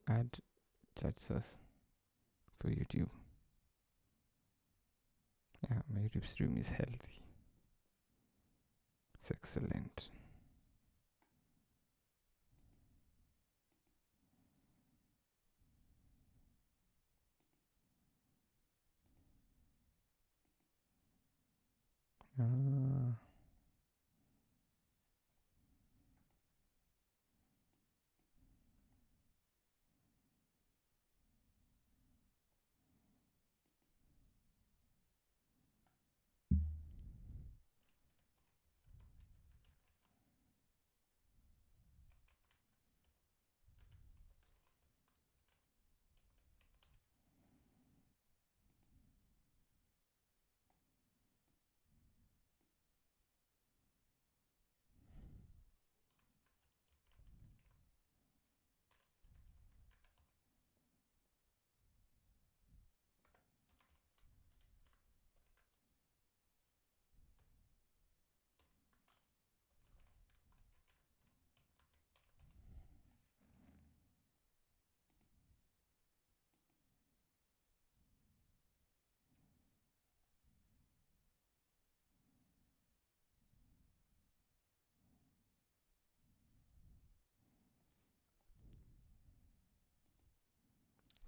add chat source for YouTube. Yeah, my YouTube stream is healthy. It's excellent. Ah.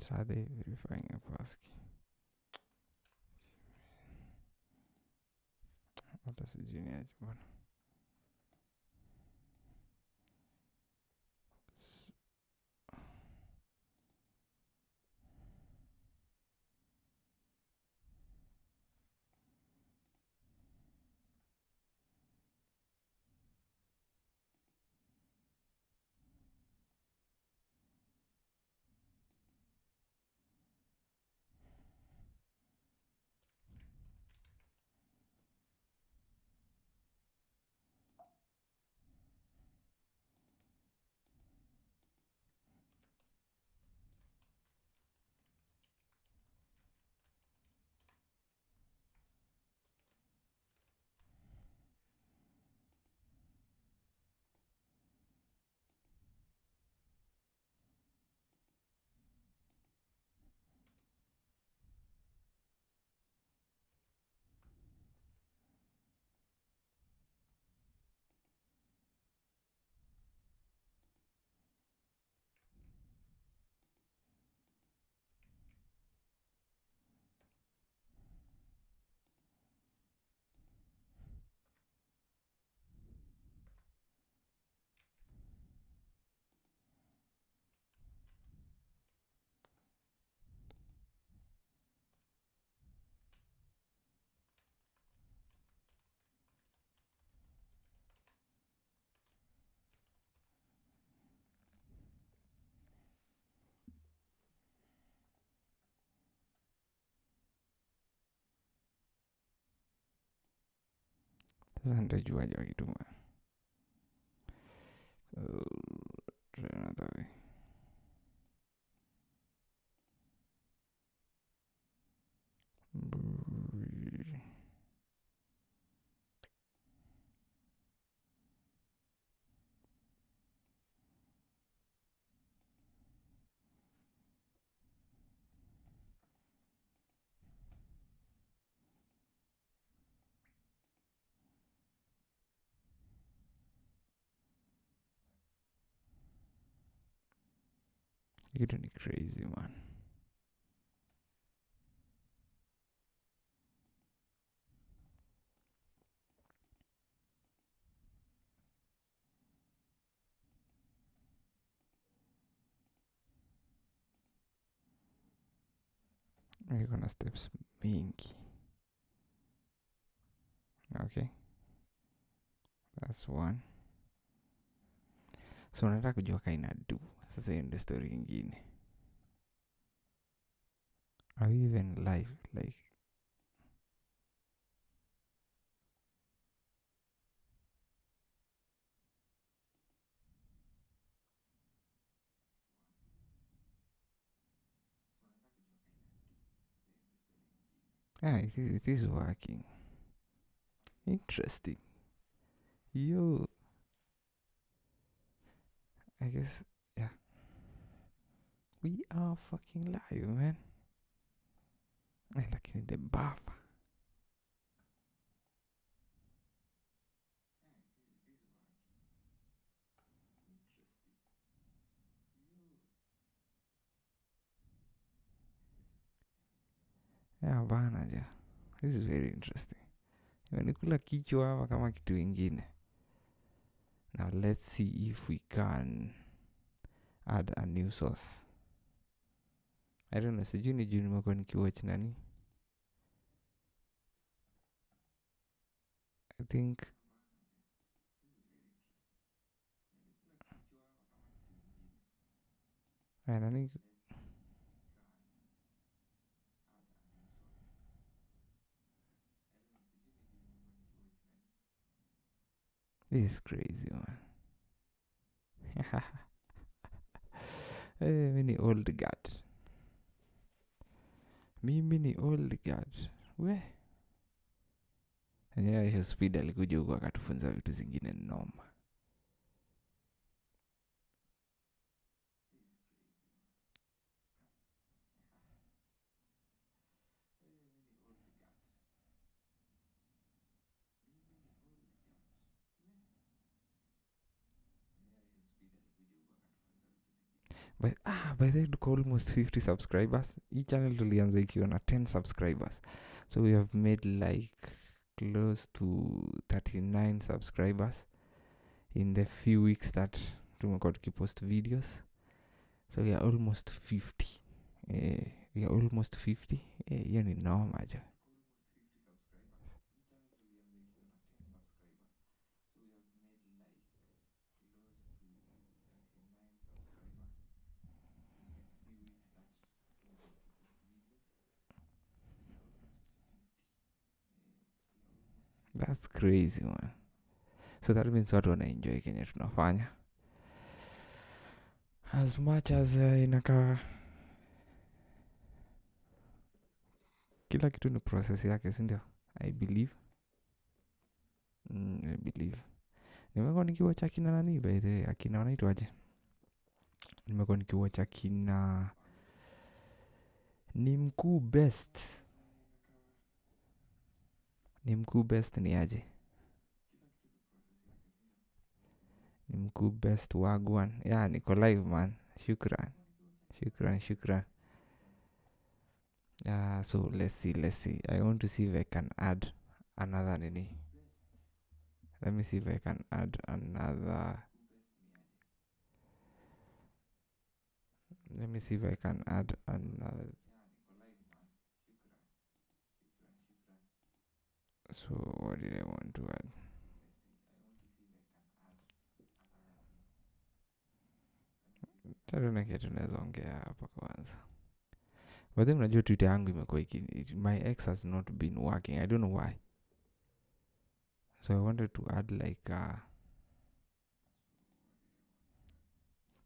So are they verifying a passkey? What is the junior one? Sasa nitajuaje wakituma? Try another way. You don't need crazy, man. You're gonna steps mingi. Okay, that's one. So unataka kujua kaina do. Sasa hiyo ndio story ingine. Are you even live? Like, it is working. Interesting. Yo, I guess, yeah. We are fucking live, man. Lakini the buffer. Yeah, bana ja. This is very interesting. Imenikula kichwa hapa kama kitu ingine. Now let's see if we can add a new source. I don't know, sijui ni juu nimekuwa nikiwatch nani. I think nani. This is crazy, man. Mimi ni old guard. Mimi ni old guard. We. Enyewe Aisha Speed alikuja huku akatufunza vitu zingine noma. By the way, tuko almost 50 subscribers. Hii channel tulianza ikiwa na 10 subscribers. So we have made like close to 39 subscribers in the few weeks that tumekuwa tukipost videos. So we are almost 50. We are almost 50. Hiyo ni noma jo. That's crazy, man. So that means watu wanaenjoy kenye tunafanya as much as inakaa kila kitu ni process yake, sindio? I believe nimekuwa nikiwatch akina nani by the way, akina wanaitwaje, nimekuwa nikiwatch akina ni mkuu best ni aje, ni mkuu best wagwan. Yeah, niko live man. Shukran. So let's see. I want to see if I can add another nini. Let me see if I can add another. So what did I want to add? Tatunakia tunaweza ongea hapa kwanza. But then unajua Twitter yangu imekuwa my ex has not been working. I don't know why. So I wanted to add like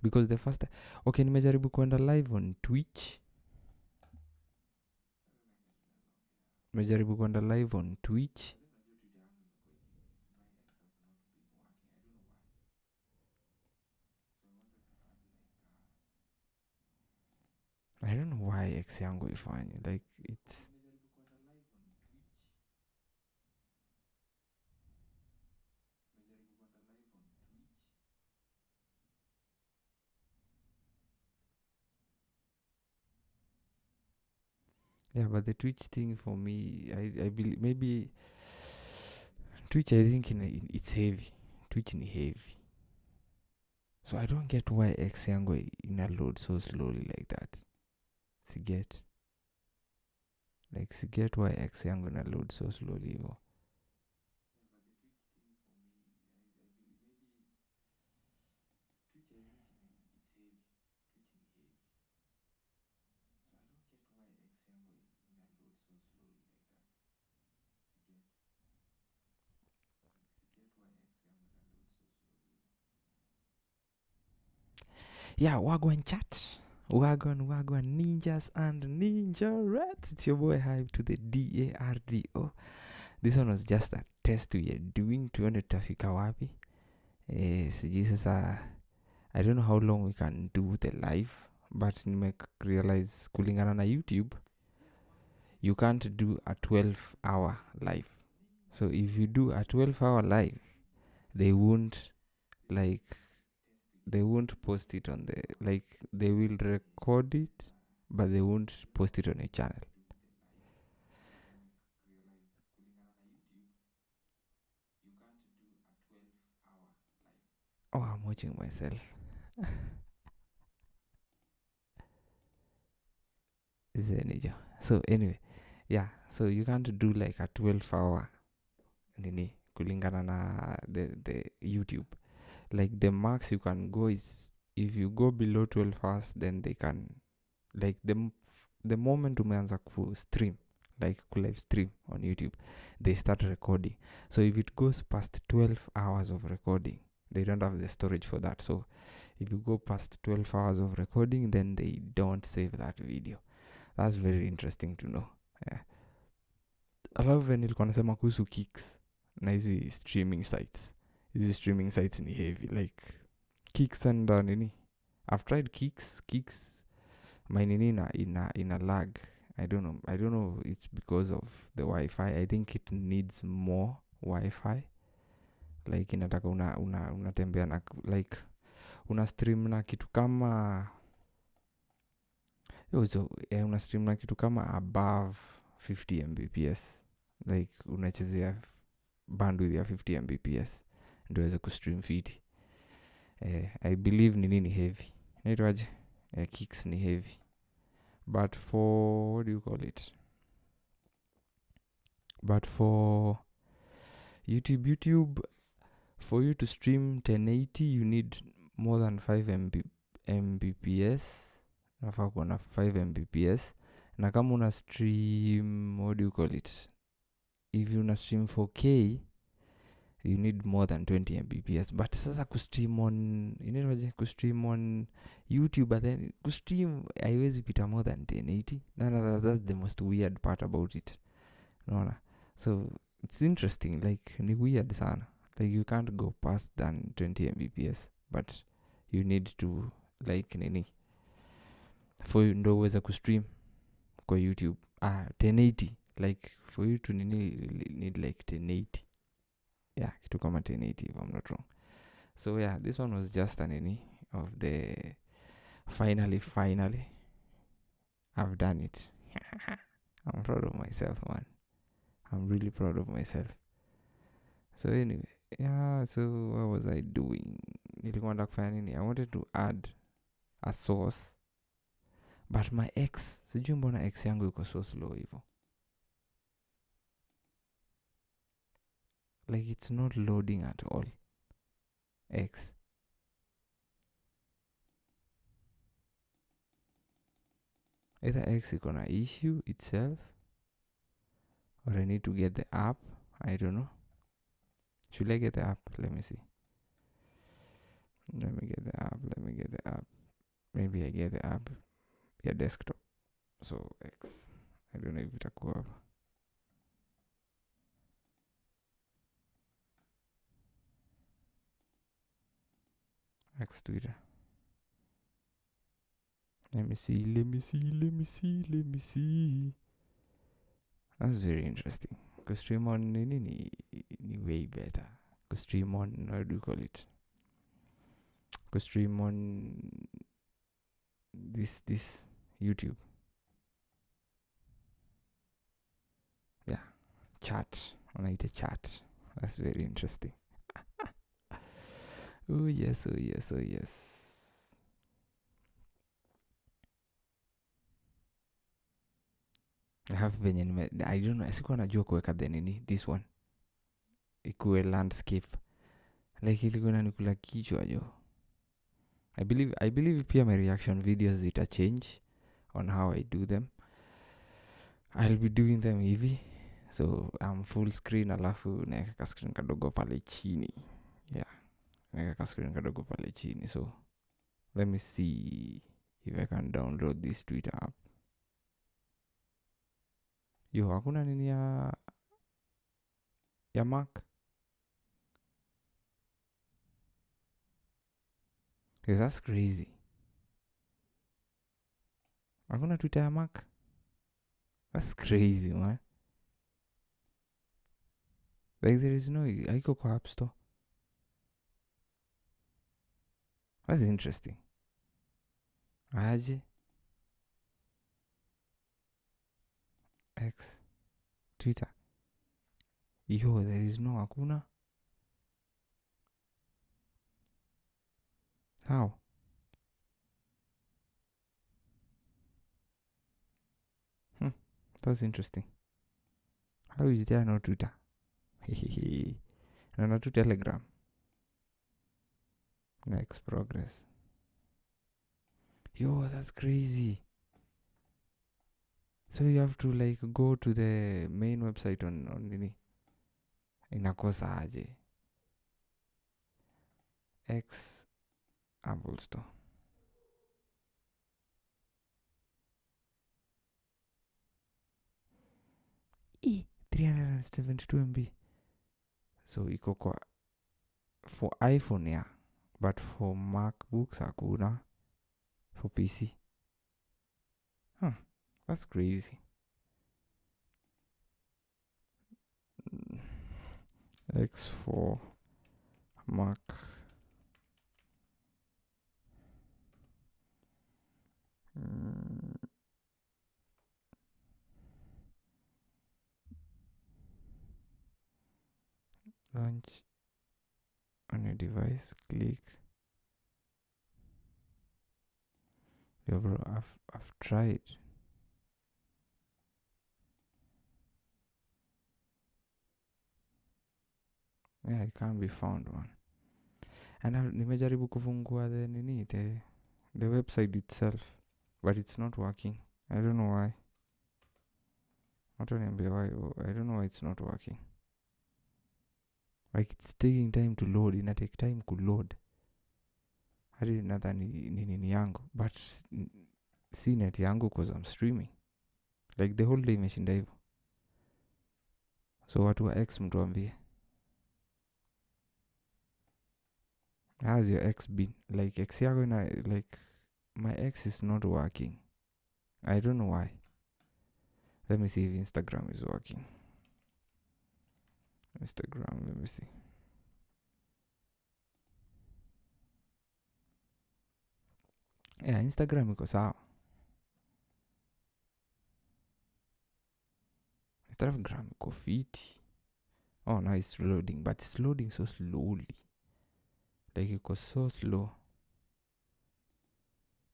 because the first okay, nimejaribu kwenda live on Twitch. I don't know why ex yangu ifanye like it's yeah, but the Twitch thing for me, I believe maybe Twitch, I think it's heavy. Twitch ni heavy. So I don't get why X yangu ina load so slowly like that. Siget why X yangu ina load so slowly hivyo. Yeah, Wagwan chat. Wagwan ninjas and ninja rats. It's your boy Hype to the DARDO. This one was just a test we are doing. Tuone tutafika wapi. Sijui sasa, I don't know how long we can do the live, but realize kulingana na YouTube you can't do a 12-hour live. So if you do a 12-hour live, they won't post it on the, they will record it, but they won't post it on your channel. Oh, I'm watching myself. So anyway, yeah, so you can't do like a 12-hour nini kulingana na the YouTube. Like the max you can go is, if you go below 12 hours, then they can, like the moment umeanza ku stream, like ku live stream on YouTube, they start recording. So if it goes past 12 hours of recording, they don't have the storage for that. So if you go past 12 hours of recording, then they don't save that video. That's very interesting to know. Yeah. Alafu venye nilikuwa nasema kuhusu Kicks na hizi streaming sites. Hizi streaming sites ni heavy, like Kicks and nini. I've tried Kicks my nini ina lag. I don't know it's because of the Wi-Fi. I think it needs more Wi-Fi. Like inataka unatembea na, like una stream na kitu kama una stream na kitu kama above 50 Mbps. Like unachezea bandwidth ya 50 Mbps ndio uweze kustream fiti. I believe ni heavy. Naitwaje? Kicks ni heavy. But for, what do you call it? But for YouTube, for you to stream 1080, you need more than 5 Mbps. Nafaa kuwa na 5 Mbps. Na kama una stream, what do you call it? If you una stream 4K, you need more than 20 Mbps. But sasa kustream on, kustream on YouTube, but then kustream haiwezi pita more than 1080. No, that's the most weird part about it. No. So it's interesting, like ni weird sana. Like you can't go past than 20 Mbps, but you need to, like nini, for you ndo uweza kustream kwa YouTube 1080, like for you to nini need like 1080. Yeah, kitu kama 1080 if I'm not wrong. So yeah, this one was just an nini of the finally I've done it. I'm proud of myself, man. I'm really proud of myself. So anyway, yeah, so what was I doing? Nilikuwa nataka kufanya nini? I wanted to add a source, but my ex, sijui mbona ex yangu yuko so slow hivyo. Like it's not loading at all. X. Either X iko na issue itself, or I need to get the app. I don't know. Should I get the app? Let me see. Let me get the app. Maybe I get the app. Yeah, desktop. So X. I don't know if itakuwa hapa. X Twitter. Let me see. That's very interesting. Because stream on ni way better. Because stream on, how do you call it? Because stream on this YouTube. Yeah. Chat. Wanaita chat. That's very interesting. Oh yes. I have venye I don't know, sikuwa najua kuweka the nini, this one ikuwe landscape, like ilikuwa inanikula kichwa jo. I believe pia my reaction videos zita change on how I do them. I'll be doing them hivi, so I'm full screen, alafu naeka ka screen kadogo pale chini. Yeah, naeka ka screen kadogo pale chini. So let me see if I can download this Twitter app. Yo, hakuna nini ya Mac? Because that's crazy. Hakuna Twitter ya Mac? That's crazy, man. Like there is no, haiko kwa App Store. That's interesting. Aje X Twitter. Yo, there is no, hakuna. How? That's interesting. How is there no Twitter? Hehehe. No to Telegram. Next progress. Yo, that's crazy. So you have to like go to the main website on nini. Inakosa aje. X Apple Store. 372 MB. So iko kwa for iPhone, yeah, but for MacBooks hakuna. For PC. That's crazy. X4 Mac. Launch on your device. Click. Yeah, bro, I've tried. Yeah, it can't be found, one. And nimejaribu kufungua the website itself, but it's not working. I don't know why. I don't know why it's not working. Like it's taking time to load. Ina take time to load. Hadi nadhani nini yangu, but si net yangu because I'm streaming. Like the whole day imeshinda hivyo. So watu wa X mtuambie. How's your X been? Like X yako like my X is not working. I don't know why. Let me see if Instagram is working. Instagram, let me see. Yeah, Instagram iko sawa. Instagram iko fiti. Oh, now it's loading, but it's loading so slowly. Like iko so slow.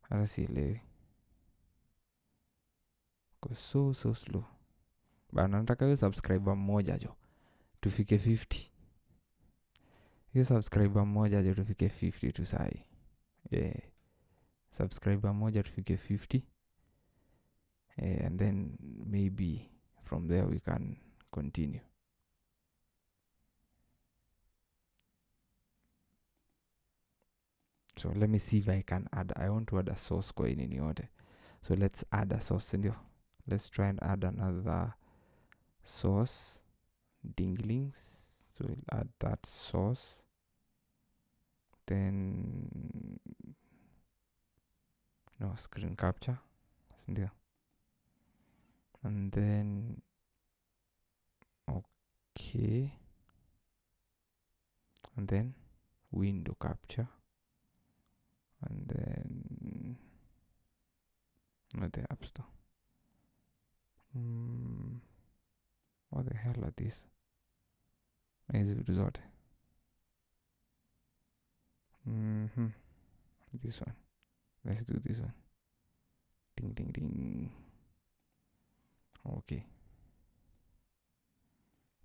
Hata sielewi. Iko so slow. Bana nataka hiyo subscriber mmoja jo tufike 50. Hiyo subscriber mmoja jo tufike 50 tu sahi. Yeah. Subscriber mmoja tufike 50. And then maybe from there we can continue. So let me see if I can add. I want to add a source kwa nini yote. So let's add a source, ndio. Let's try and add another source. Dinglings. So we'll add that source. Then no, screen capture. Ndio. And then okay. And then window capture. And then not the App Store. What the hell are these? Hizi vitu zote. This one. Let's do this one. Ding ding ding. Okay.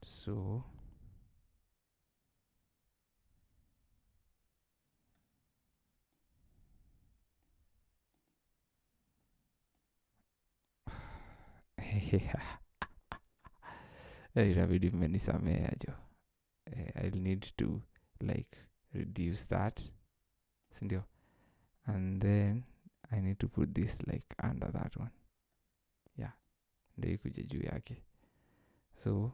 So itabidi mmenisamea jo. I'll need to like reduce that, sindio? And then I need to put this like under that one. Yeah, ndio ikuje juu yake. So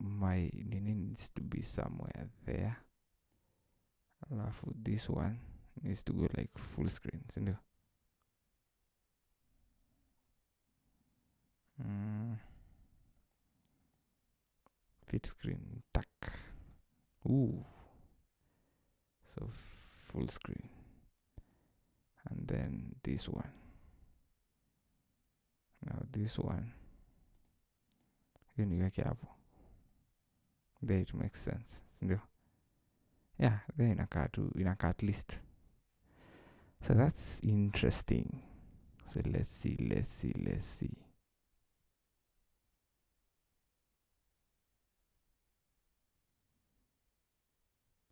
my nini needs to be somewhere there. Alafu this one needs to go like full screen, sindio? Fit screen, tack. Ooh. So full screen. And then this one. Now this one. You niweke hapo. There it makes sense, sindio? Yeah, then inakaa at least. So that's interesting. So let's see.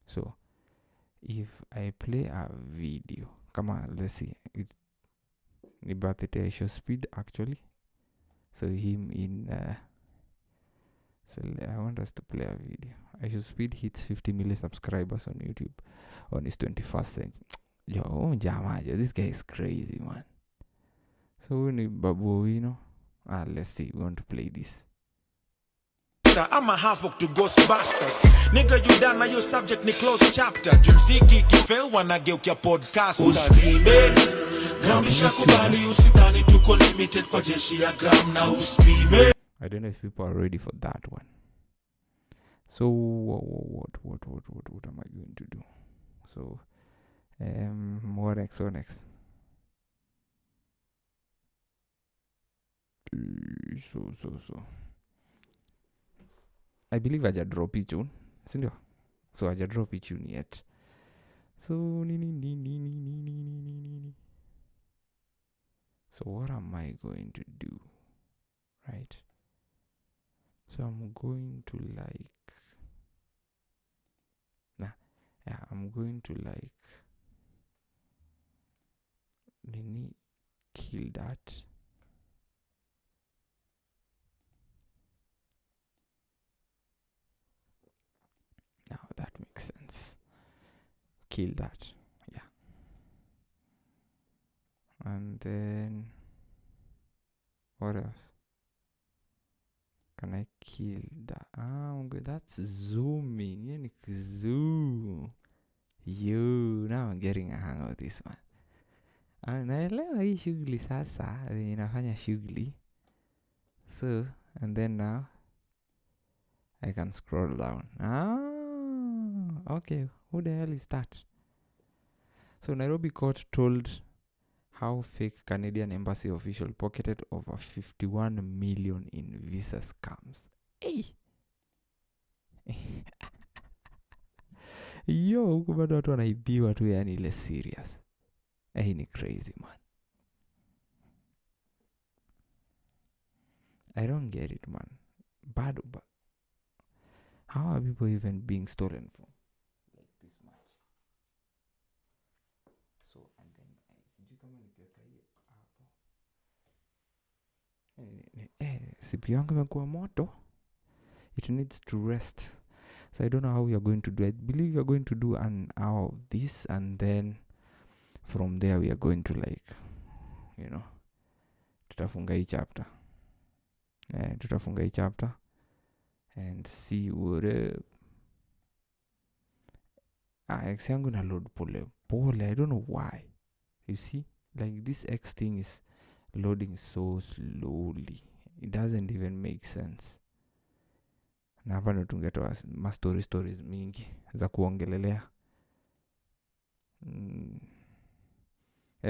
So if I play a video, come on, let's see. It's birthday show speed actually. So him in so I want us to play a video. IShowSpeed speed hits 50 million subscribers on YouTube on his 21st century. Yo, this guy is crazy, man. So ni Babu, let's see. We want to play this. I'm a half to Ghostbusters. Nigga, you done my subject ni close chapter. Jumziki kifel wanageukia podcast. Usipime ground ishakubali, usidhani tuko limited kwa jeshi ya gram na usipime. I don't know if people are ready for that one. So what am I going to do? So what next? So I believe I just drop it tune, sindio? So I just drop it tune yet. So so what am I going to do? Right? So I'm going to I'm going to kill that. Now that makes sense. Kill that. Yeah. And then what else? Can I kill that? That's zooming. You need to zoom. Now I'm getting a hang of this one. Naelewa hii shughuli sasa venye inafanya shughuli. So, and then now I can scroll down. Okay. Who the hell is that? So Nairobi court told how fake Canadian embassy official pocketed over 51 million in visa scams. Hey! Yo, huku bado watu wanaibiwa tu, yani ile serious. Hey, ni crazy, man. I don't get it, man. Bad. How are people even being stolen from like this much? So, and then sijui kama nikiweka hii hapo. CPU yangu imekuwa moto. It needs to rest. So I don't know how we are going to do it. I believe we are going to do an hour of this, and then from there we are going to tutafunga hii chapter. Tutafunga hii chapter and see what X yangu na load pole. I don't know why. You see? Like this X thing is loading so slowly. It doesn't even make sense. Na hapa ndo tungetoa stories mingi za kuongelelea.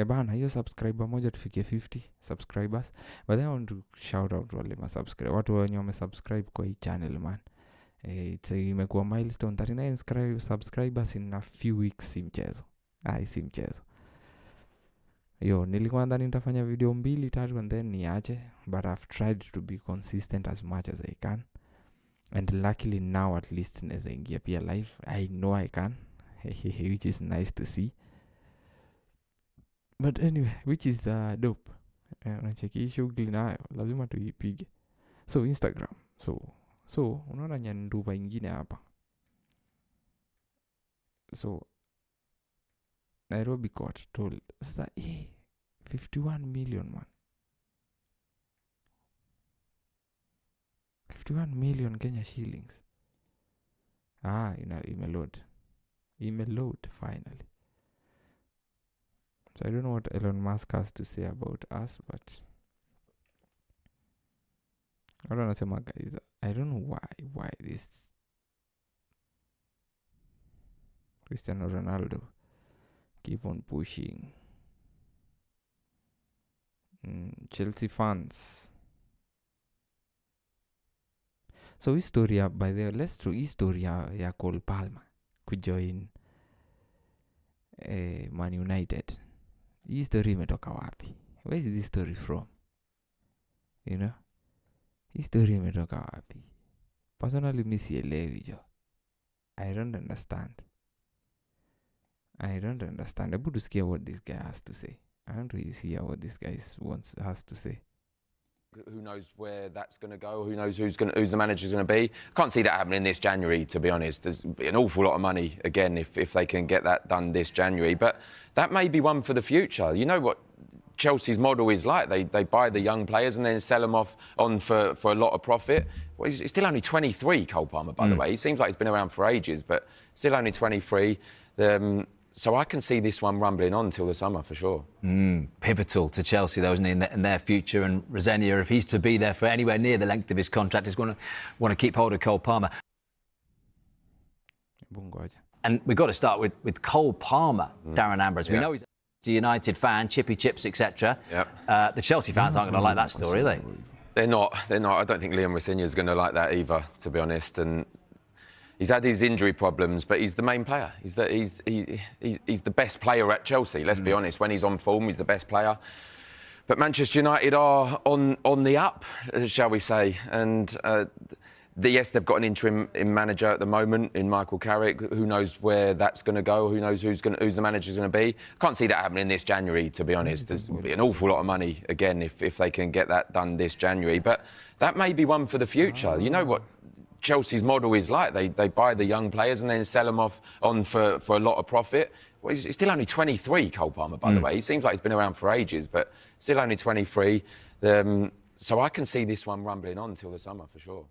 Bana, hiyo subscriber moja tufikie 50 subscribers. But then I want to shout out wale watu wenye wamesubscribe kwa hii channel, man. Imekuwa milestone 39 subscribers in a few weeks. Si mchezo. Yo, nilikuwa ndani nitafanya video 2-3 and then niache, but I've tried to be consistent as much as I can. And luckily now at least naweza ingia pia live. I know I can. Which is nice to see. But anyway, which is dope. Nacheki hii shughuli nayo lazima tuipige. So Instagram. So unaona nyanduva ingine hapa. So Nairobi court told sasa 51 million, man. 51 million Kenya shillings. Imeload finally. So I don't know what Elon Musk has to say about us, but I don't know, guys. I don't know why this Cristiano Ronaldo keep on pushing Chelsea fans. So historia, by the way, let's do historia ya Cole Palmer kujoin Man United. Hii story imetoka wapi? Where is this story from? You know? Hii story imetoka wapi? Personally, mi sielewi jo. I don't understand. Hebu tusikie what this guy has to say. I want to hear what this guy has to say. Who knows where that's going to go? Who knows who's the manager's going to be? I can't see that happening this January, to be honest. There's an awful lot of money, again, if they can get that done this January. But that may be one for the future. You know what Chelsea's model is like. They buy the young players and then sell them off on for a lot of profit. Well, he's still only 23, Cole Palmer, by the way. He seems like he's been around for ages, but still only 23. So I can see this one rumbling on till the summer for sure. Pivotal to Chelsea, though, isn't he, in their future? And Rosenia, if he's to be there for anywhere near the length of his contract, is going to want to keep hold of Cole Palmer. And we've got to start with Cole Palmer, Darren Ambrose. We know he's a United fan, chippy chips, etc. The Chelsea fans aren't going to like that story, are they? They're not. I don't think Liam Rosenia is going to like that either, to be honest. And he's had his injury problems, but he's the main player. He's the best player at Chelsea, let's be honest. When he's on form, he's the best player. But Manchester United are on the up, shall we say. And yes, they've got an interim manager at the moment in Michael Carrick. Who knows where that's going to go? Who knows who's the manager's going to be? I can't see that happening this January, to be honest. There's an awful lot of money, again, if they can get that done this January. But that may be one for the future. You know what Chelsea's model is like. They buy the young players and then sell them off on for a lot of profit. Well, he's still only 23, Cole Palmer, by the way. He seems like he's been around for ages, but still only 23. So I can see this one rumbling on till the summer for sure.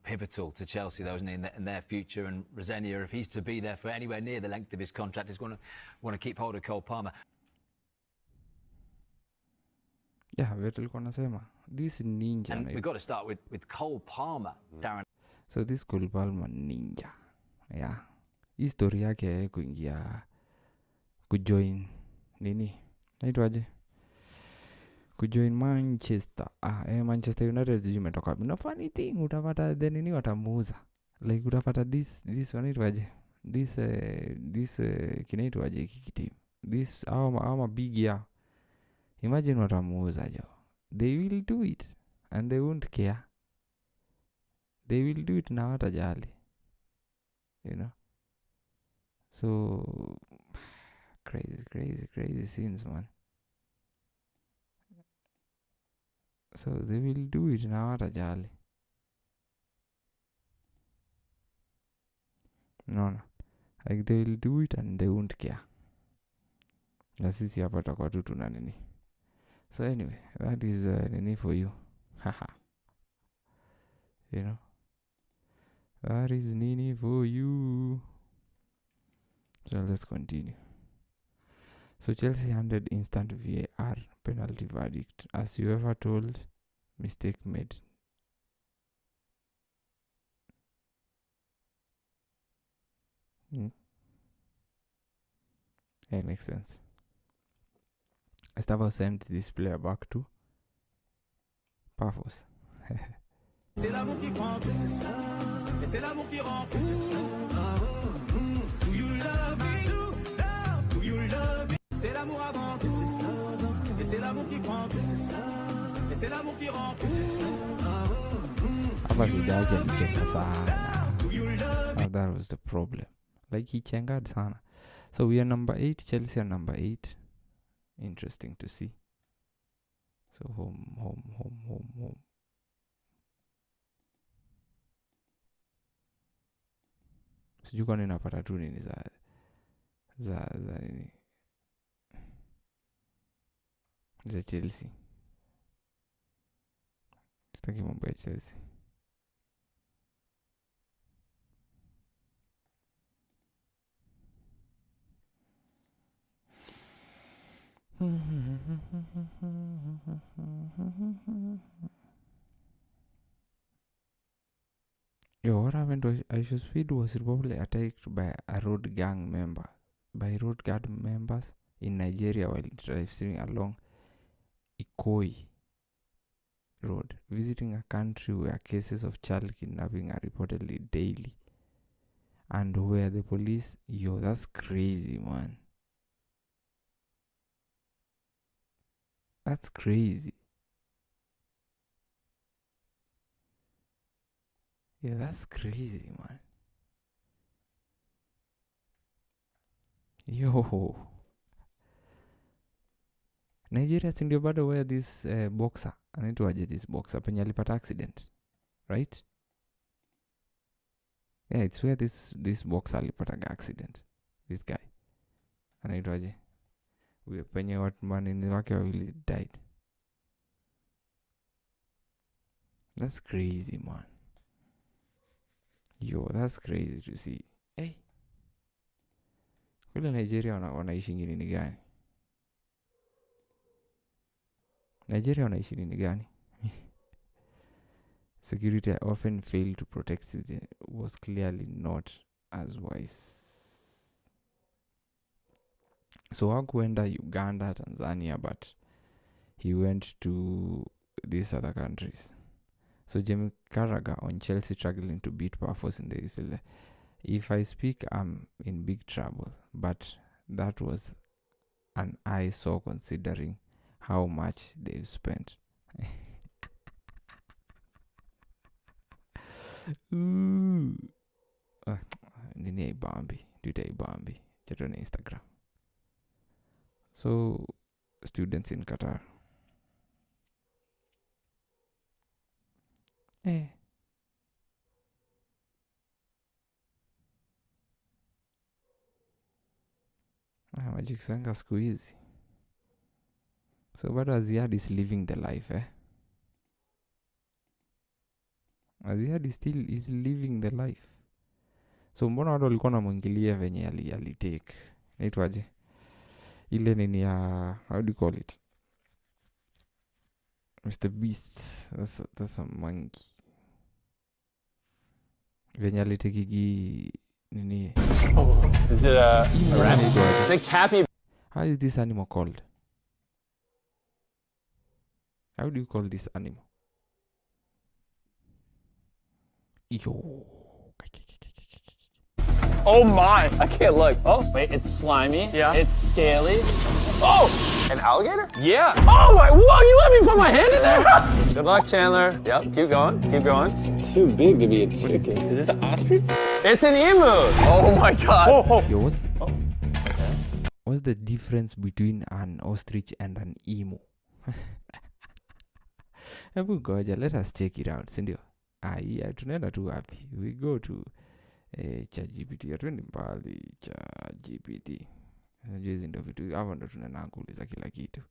Pivotal to Chelsea, though, isn't he, in their future? And Rosenia, if he's to be there for anywhere near the length of his contract, is going to want to keep hold of Cole Palmer. Yeah, tulikuwa nasema this ninja. And we've got to start with Cole Palmer, Darren. So this Cole Palmer ninja, yeah, history yake kujoin nini naitwaje, kujoin Manchester Manchester United imetoka. No funny thing, utapata the nini watamuuza, like utapata this wanaitwaje, this kinaitwaje kiki this ama big ya, imagine watamuuza jo. They will do it and they won't care. They will do it na watajali, you know. So crazy scenes, man. So they will do it na watajali. No, like they will do it and they won't care. Na sisi hapa tutakuwa tu tuna nini. So anyway, that is nini for you. Haha. You know, that is Nini for you. So let's continue. So Chelsea handed instant VAR penalty verdict. As you ever told, mistake made. Yeah, it makes sense. Estava sent this player back to Pafos. C'est l'amour qui prend que c'est ça, et c'est l'amour qui rend que c'est ça. Do you love me? Do you love me? C'est l'amour avant que c'est ça, et c'est l'amour qui prend que c'est ça, et c'est l'amour qui rend que c'est ça. Hapa sijaje alichenga sana. That was the problem. Like he chengad sana. So we are number 8, Chelsea are number 8. Interesting to see. So home. Sijui kwani napata tu nini za nini za Chelsea. Sitaki mambo ya Chelsea. Yo, what happened to Aisha Speed was probably attacked by a road gang member, by road guard members in Nigeria while driving along Ikoyi Road, visiting a country where cases of child kidnapping are reportedly daily, and where the police, yo, that's crazy, man. That's crazy. Yeah, that's crazy, man. Yo. Nigeria si ndio bado where this boxer, anaitwaje this boxer penye alipata accident, right? Yeah, it's where this boxer alipata accident. This guy. Anaitwaje? Penye watu manini wake wawili died. That's crazy, man. Yo, that's crazy to see. Hey. Kule Nigeria wanaishi nini gani? Nigeria wanaishi nini gani? Security often failed to protect citizens was clearly not as wise. So hakuenda Uganda, Tanzania, but he went to these other countries. So Jamie Carragher on Chelsea struggling to beat Pafos in the UCL. If I speak, I'm in big trouble, but that was an eyesore considering how much they've spent. Nini Ibambi, Twitter Ibambi, chat on Instagram. So, students in Qatar. Majikisanga siku hizi. So bado Aziad is living the life, Aziad is living the life. So mbona watu walikuwa namwingilia venye alitake. Naitwaje? Ile nini ya, how do you call it? Mr. Beast. That's a monkey. Venye alitekigi nini. Oh, is it a rabbit? It's a cappy. How is this animal called? How do you call this animal? Yo. Oh my! I can't look. Oh, wait, it's slimy. Yeah. It's scaly. Oh! An alligator? Yeah. Oh my, whoa, you let me put my hand in there? Good luck, Chandler. Yep, keep going, keep going. It's too big to be a chicken. Is this an ostrich? It's an emu! Oh my god. Yo, what's the difference between an ostrich and an emu? Hebu goja, let us check it out, sindio? Tunaenda tu wapi? We go to ChatGPT. Hatuendi mbali ChatGPT. Hizi ndio vitu hapo ndo tunaenda kuuliza kila kitu.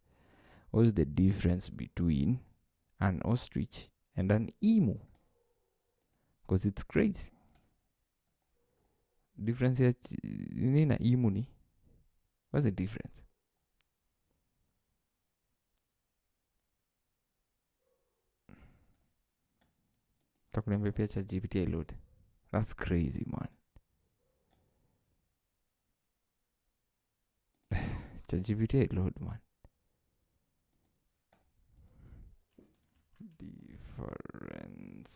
What's the difference between an ostrich and an emu? Because it's crazy. Difference ya nini na emu ni? What's the difference? Takuniambia pia ChatGPT load. That's crazy, man. ChatGPT load, man. Difference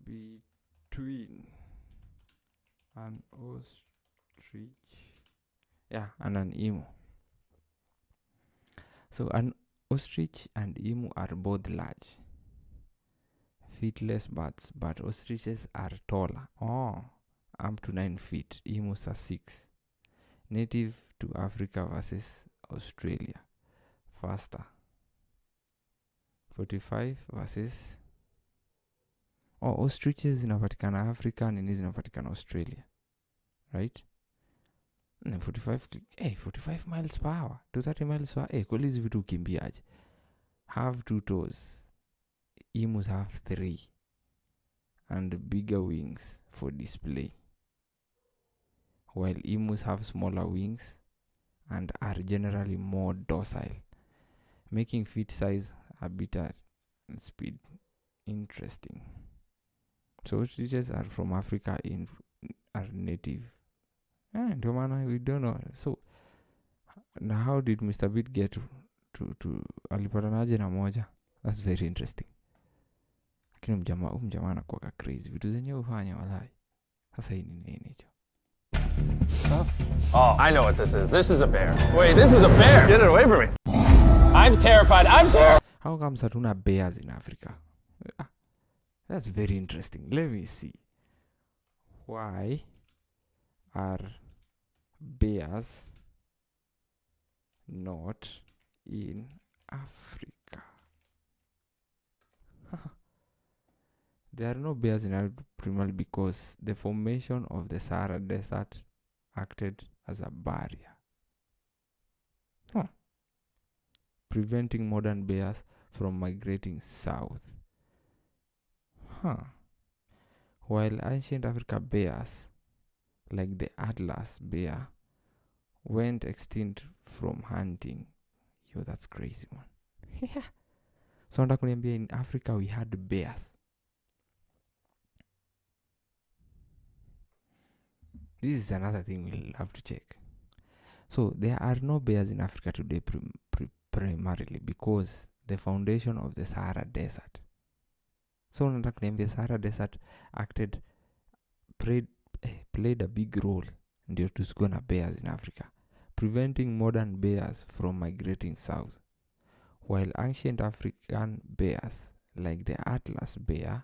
between an ostrich, and an emu. So an ostrich and emu are both large, feetless birds, but ostriches are taller. Up to 9 feet. Emus are 6. Native to Africa versus Australia. Faster. 45 versus... ostriches zinapatikana Africa, nini zinapatikana Australia. Right? 45 miles per hour to 30 miles per hour. Kweli hizi vitu ukimbiaje? Have 2 toes. Emus have 3 and bigger wings for display, while emus have smaller wings and are generally more docile, making feet size, habitat, and speed interesting. So ostriches are from Africa are native. Ndio maana we don't know. So now how did Mr. Beat get to alipatanaje na moja? That's very interesting. Lakini mjamaa anakuwa crazy. Vitu zenyewe hufanya walai. Sasa hii ni nini hicho? Oh, I know what this is. This is a bear. Wait, this is a bear. Get it away from me. I'm terrified. I'm terrified. How comes hatuna bears in Africa? That's very interesting. Let me see. Why are bears not in Africa? There are no bears in Africa primarily because the formation of the Sahara Desert acted as a barrier, preventing modern bears from migrating south. While ancient Africa bears, like the Atlas bear, went extinct from hunting. Yo, that's crazy, man. So nataka kuniambia in Africa we had bears. This is another thing we'll have to check. So there are no bears in Africa today primarily because the foundation of the Sahara Desert. So nataka kuniambia Sahara Desert played a big role ndio tusikuwe na bears in Africa, preventing modern bears from migrating south. While ancient African bears like the Atlas bear,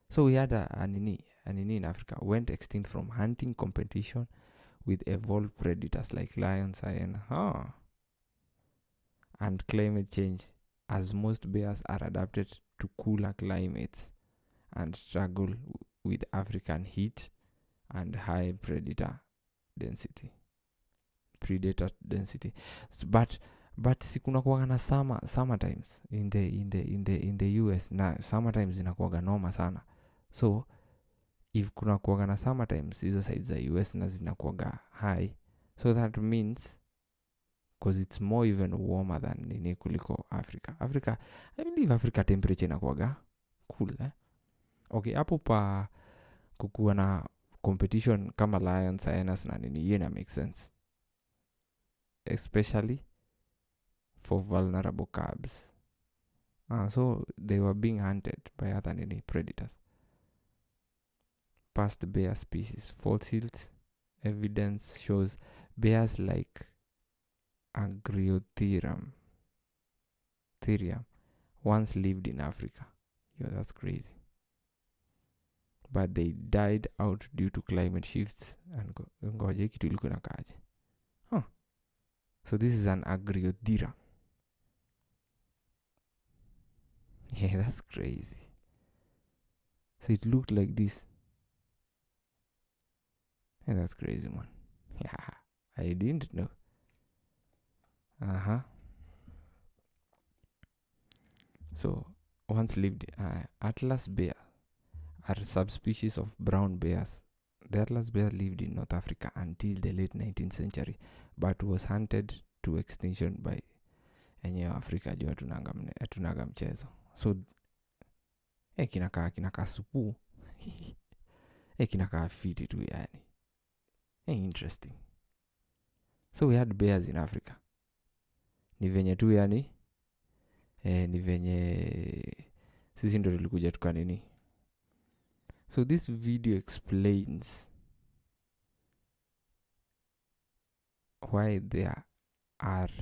so we had a nini in Africa, went extinct from hunting competition with evolved predators like lions, and climate change, as most bears are adapted to cooler climates and struggle with African heat and high predator density. But sikuna kuwaga na summer times in the US na summer times inakuwaga noma sana. So if kuna kuwaga na summer times hizo sides za US na zinakuwaga high, so that means because it's more even warmer than nini kuliko Africa. I believe Africa temperature inakuwaga cool, Okay, hapo pa kukuwa na competition kama lions, hyenas na nini, hiyo ina make sense, especially for vulnerable cubs. So they were being hunted by other nini predators. Past bear species fossils evidence shows bears like Agriotherium once lived in Africa. Yo, that's crazy. But they died out due to climate shifts and ngoje kitu ilikuwa inakaaje. So this is an Agriotherium. Yeah, that's crazy. So it looked like this. Yeah, that's crazy, man. Yeah, I didn't know. So once lived Atlas bear are subspecies of brown bears. The Atlas bear lived in North Africa until the late 19th century, but was hunted to extinction by enyewe Afrika juu hatunaga mchezo. So kinakaa supu. Kinakaa fiti tu yani. Interesting. So we had bears in Africa. Ni venye tu yani ni venye sisi ndo tulikuja tukanini. So this video explains why bears are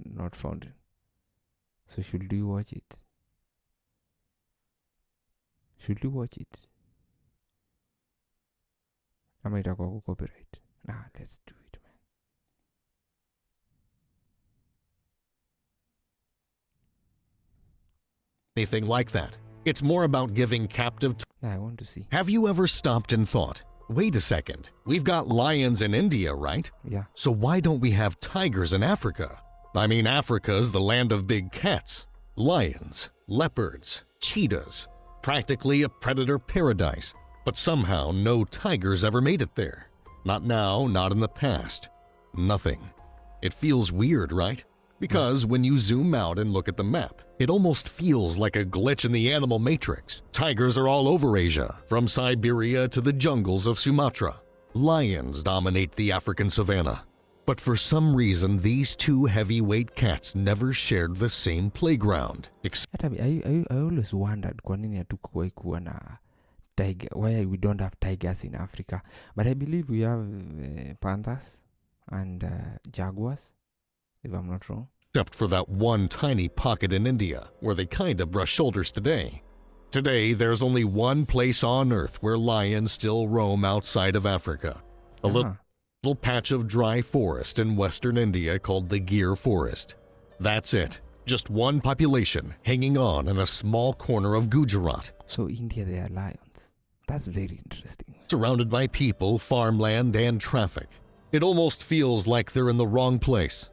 not found. So should we watch it? Ama itakuwa ku copyright? Nah, let's do it, man. Anything like that. It's more about giving captive. Nah, I want to see. Have you ever stopped and thought, wait a second, we've got lions in India, right? Yeah. So why don't we have tigers in Africa? I mean, Africa's the land of big cats, lions, leopards, cheetahs, practically a predator paradise. But somehow no tigers ever made it there. Not now, not in the past. Nothing. It feels weird, right? Because when you zoom out and look at the map, it almost feels like a glitch in the animal matrix. Tigers are all over Asia, from Siberia to the jungles of Sumatra. Lions dominate the African savanna. But for some reason, these two heavyweight cats never shared the same playground. Hata I always wondered kwa nini hatukuwahi kuwa na tiger, why we don't have tigers in Africa. But I believe we have panthers and jaguars, if I'm not wrong. Except for that one tiny pocket in India, where they kinda brush shoulders today. Today, there's only one place on Earth where lions still roam outside of Africa. A little patch of dry forest in western India called the Gir Forest. That's it. Just one population hanging on in a small corner of Gujarat. So India, they are lions. That's very interesting. Surrounded by people, farmland, and traffic. It almost feels like they're in the wrong place.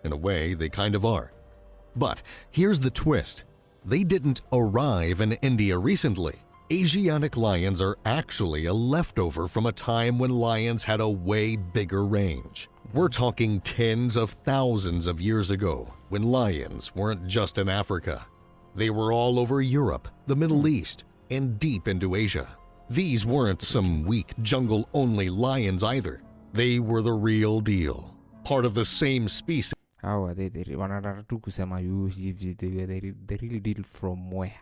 In a way, they kind of are. But here's the twist. They didn't arrive in India recently. Asiatic lions are actually a leftover from a time when lions had a way bigger range. We're talking tens of thousands of years ago, when lions weren't just in Africa. They were all over Europe, the Middle East, and deep into Asia. These weren't some weak jungle-only lions either. They were the real deal, part of the same species. How are they? Wanataka tu kusema hivi they really deal from where?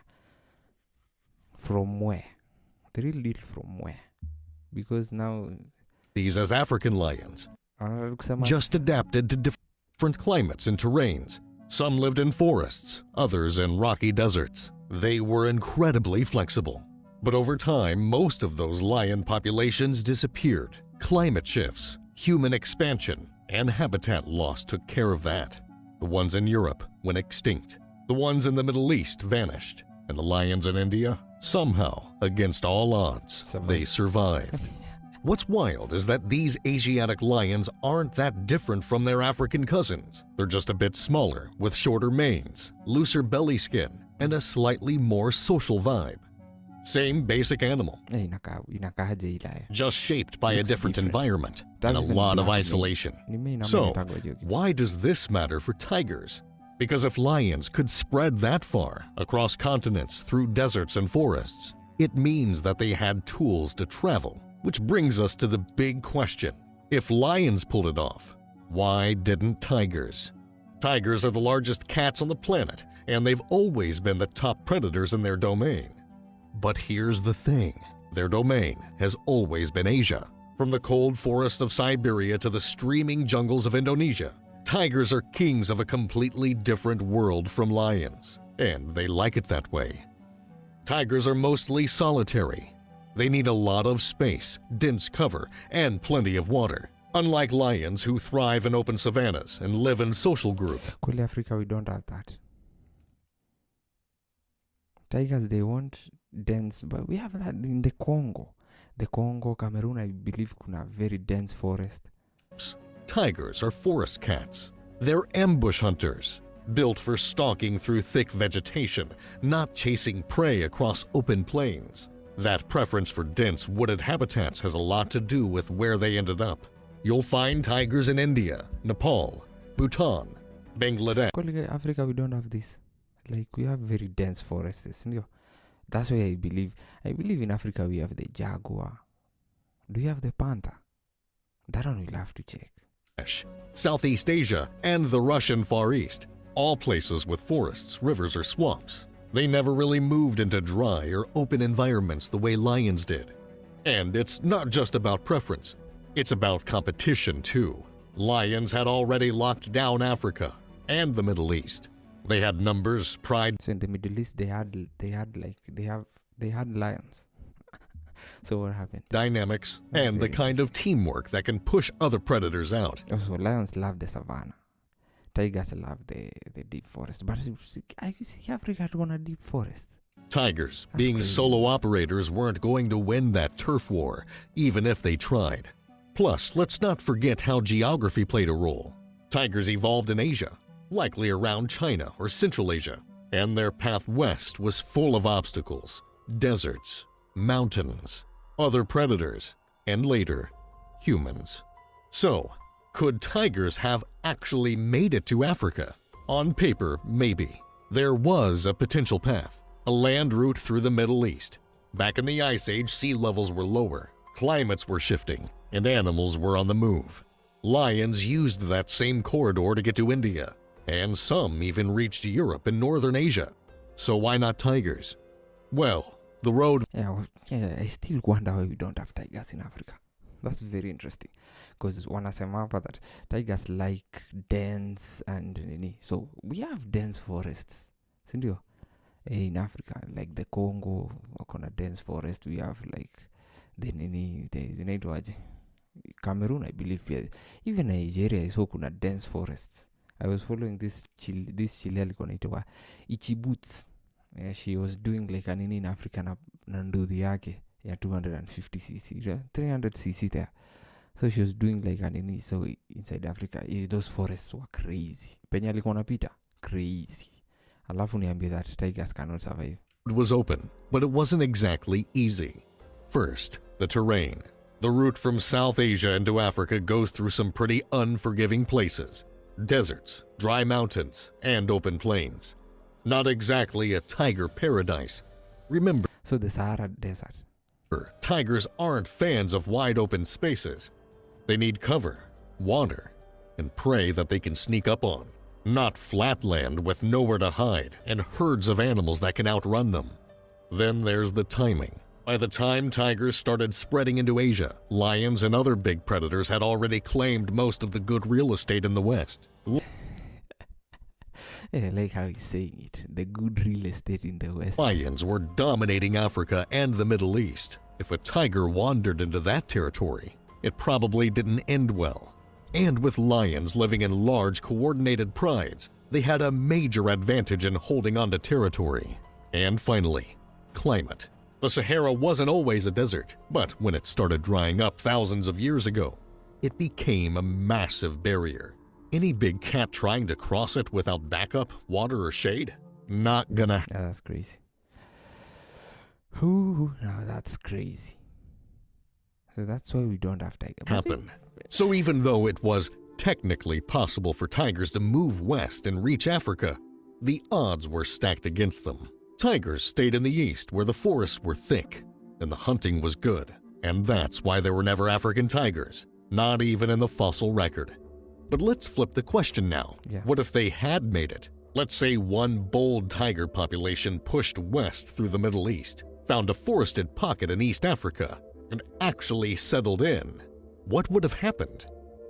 From where? They really deal from where? Because now These as African lions, wanataka kusema just adapted to different climates and terrains. Some lived in forests, others in rocky deserts. They were incredibly flexible. But over time, most of those lion populations disappeared. Climate shifts, human expansion, and habitat loss took care of that. The ones in Europe went extinct. The ones in the Middle East vanished. And the lions in India, somehow, against all odds, they survived. What's wild is that these Asiatic lions aren't that different from their African cousins. They're just a bit smaller, with shorter manes, looser belly skin, and a slightly more social vibe. Same basic animal, inakaaje ila just shaped by a Looks different different. environment and a Doesn't lot of matter. isolation. Nime So, inamtagwa joki. why does this matter for tigers? Because if lions could spread that far across continents through deserts and forests, it means that they had tools to travel. Which brings us to the big question. If lions pulled it off, why didn't tigers? Tigers are the largest cats on the planet, and they've always been the top predators in their domain. But here's the thing. Their domain has always been Asia. From the cold forests of Siberia to the streaming jungles of Indonesia, tigers are kings of a completely different world from lions, and they like it that way. Tigers are mostly solitary. They need a lot of space, dense cover, and plenty of water. Unlike lions who thrive in open savannas and live in social groups. Kweli Africa, we don't have that. Tigers, they want dense, but we have that in the Congo. The Congo, Cameroon, I believe kuna very dense forest. Tigers are forest cats. They're ambush hunters, built for stalking through thick vegetation, not chasing prey across open plains. That preference for dense wooded habitats has a lot to do with where they ended up. You'll find tigers in India, Nepal, Bhutan, Bangladesh. Kweli Africa, we don't have this. Like we have very dense forests. That's why I believe in Africa we have the jaguar. Do you have the panther? That one we'll have to check. Southeast Asia, and the Russian Far East, all places with forests, rivers, or swamps. They never really moved into dry or open environments the way lions did. And it's not just about preference, it's about competition too. Lions had already locked down Africa and the Middle East. They had numbers, pride, So in the Middle East they had lions. So what happened? dynamics, That's and the very kind of teamwork that can push other predators out. Also, lions love the savannah. Tigers love the deep forest. But I see Africa to want a deep forest. Tigers, That's being crazy. solo operators, weren't going to win that turf war, even if they tried. Plus, let's not forget how geography played a role. Tigers evolved in Asia, likely around China or Central Asia, and their path west was full of obstacles, deserts, mountains, other predators, and later, humans. So, could tigers have actually made it to Africa? On paper, maybe. There was a potential path, a land route through the Middle East. Back in the Ice Age, sea levels were lower, climates were shifting, and animals were on the move. Lions used that same corridor to get to India, and some even reached Europe and northern Asia. So why not tigers? Well, the road I still wonder why we don't have tigers in Africa. That's very interesting. Because wanasema hapa that tigers like dense and nini. So we have dense forests. Sindio? In Africa, like the Congo, wakona dense forest. We have like the nini, the Cameroon, I believe. Even Nigeria is kuna dense forests. I was following this Chile alikuwa anaitwa Ichi Boots. She was doing like an in Africa na nduthi yake ya 250cc, 300cc there. So she was doing like an in, so inside Africa, those forests were crazy. Penye alikuwa anapita, crazy. Alafu niambie that tigers cannot survive. It was open, but it wasn't exactly easy. First, the terrain. The route from South Asia into Africa goes through some pretty unforgiving places. Deserts, dry mountains, and open plains. Not exactly a tiger paradise. Remember, So the Sahara Desert. tigers aren't fans of wide open spaces. They need cover, water, and prey that they can sneak up on. Not flat land with nowhere to hide and herds of animals that can outrun them. Then there's the timing. By the time tigers started spreading into Asia, lions and other big predators had already claimed most of the good real estate in the West. I like how he's saying it. The good real estate in the West. Lions were dominating Africa and the Middle East. If a tiger wandered into that territory, it probably didn't end well. And with lions living in large, coordinated prides, they had a major advantage in holding on to territory. And finally, climate. The Sahara wasn't always a desert, but when it started drying up thousands of years ago, it became a massive barrier. Any big cat trying to cross it without backup, water, or shade? Not gonna Yeah, that's crazy. Ooh, now that's crazy. So that's why we don't have tiger. happen. So even though it was technically possible for tigers to move west and reach Africa, the odds were stacked against them. Tigers stayed in the east where the forests were thick and the hunting was good. And that's why there were never African tigers, not even in the fossil record. But let's flip the question now. Yeah. What if they had made it? Let's say one bold tiger population pushed west through the Middle East, found a forested pocket in East Africa, and actually settled in. What would have happened?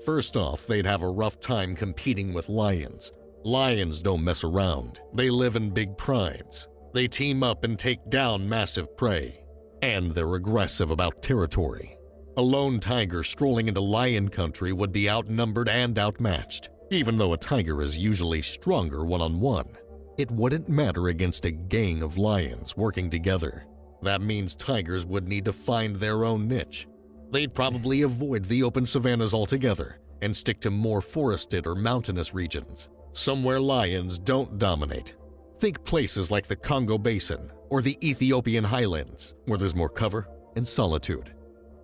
First off, they'd have a rough time competing with lions. Lions don't mess around. They live in big prides. They team up and take down massive prey. And they're aggressive about territory. A lone tiger strolling into lion country would be outnumbered and outmatched. Even though a tiger is usually stronger one-on-one, it wouldn't matter against a gang of lions working together. That means tigers would need to find their own niche. They'd probably avoid the open savannas altogether and stick to more forested or mountainous regions, somewhere lions don't dominate. Think places like the Congo Basin or the Ethiopian highlands, where there's more cover and solitude.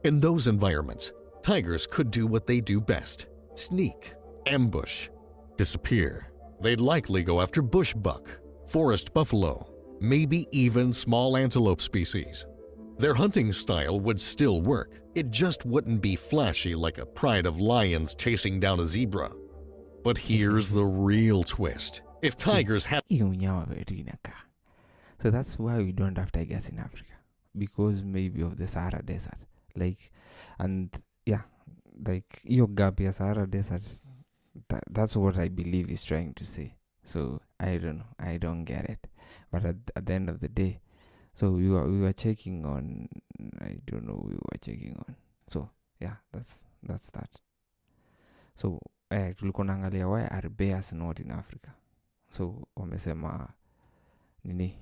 In those environments, tigers could do what they do best: sneak, ambush, disappear. They'd likely go after bush buck, forest buffalo, maybe even small antelope species. Their hunting style would still work. It just wouldn't be flashy like a pride of lions chasing down a zebra. But here's the real twist. If tigers had Hiyo unyama wetu inakaa. So that's why we don't have tigers in Africa. Because maybe of the Sahara Desert. Like, and yeah, like hiyo gap ya Sahara Desert, that's what I believe he's trying to say. So I don't know, I don't get it. But at the end of the day, so we were checking on, I don't know, we were checking on. So yeah, that's that. So tulikuwa naangalia why are bears not in Africa. So wamesema nini?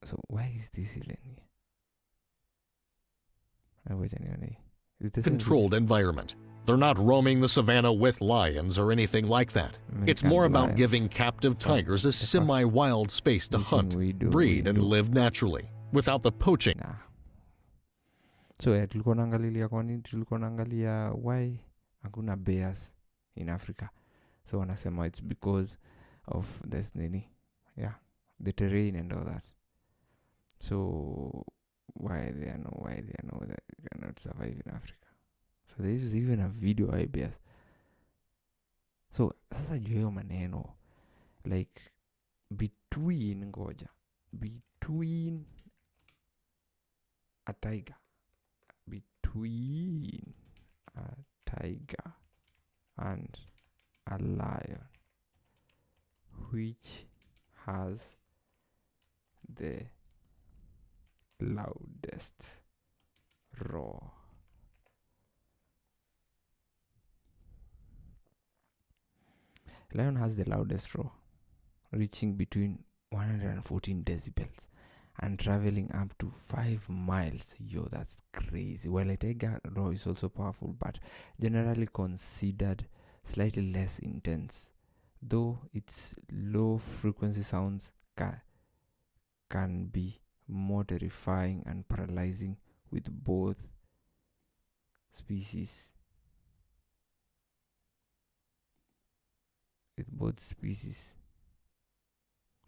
So why is this even here? Wacha nione. It's the same controlled environment. They're not roaming the savannah with lions or anything like that. It's American more about lions. giving captive tigers a semi-wild space to Listen, hunt, we do, breed, we and do. live naturally, without the poaching. Nah. So tulikuwa naangalilia kwa nini tulikuwa naangalia why hakuna bears in Africa. So wanasema it's because of this nini. Yeah, the terrain and all that. So why they cannot survive in Africa. So there is even a video why bears. So sasa juu hiyo maneno like between a tiger and a lion, which has the loudest roar? Lion has the loudest roar, reaching between 114 decibels and traveling up to 5 miles. Yo, that's crazy. While a tiger roar is also powerful, but generally considered slightly less intense, though its low frequency sounds can be more terrifying and paralyzing with both species.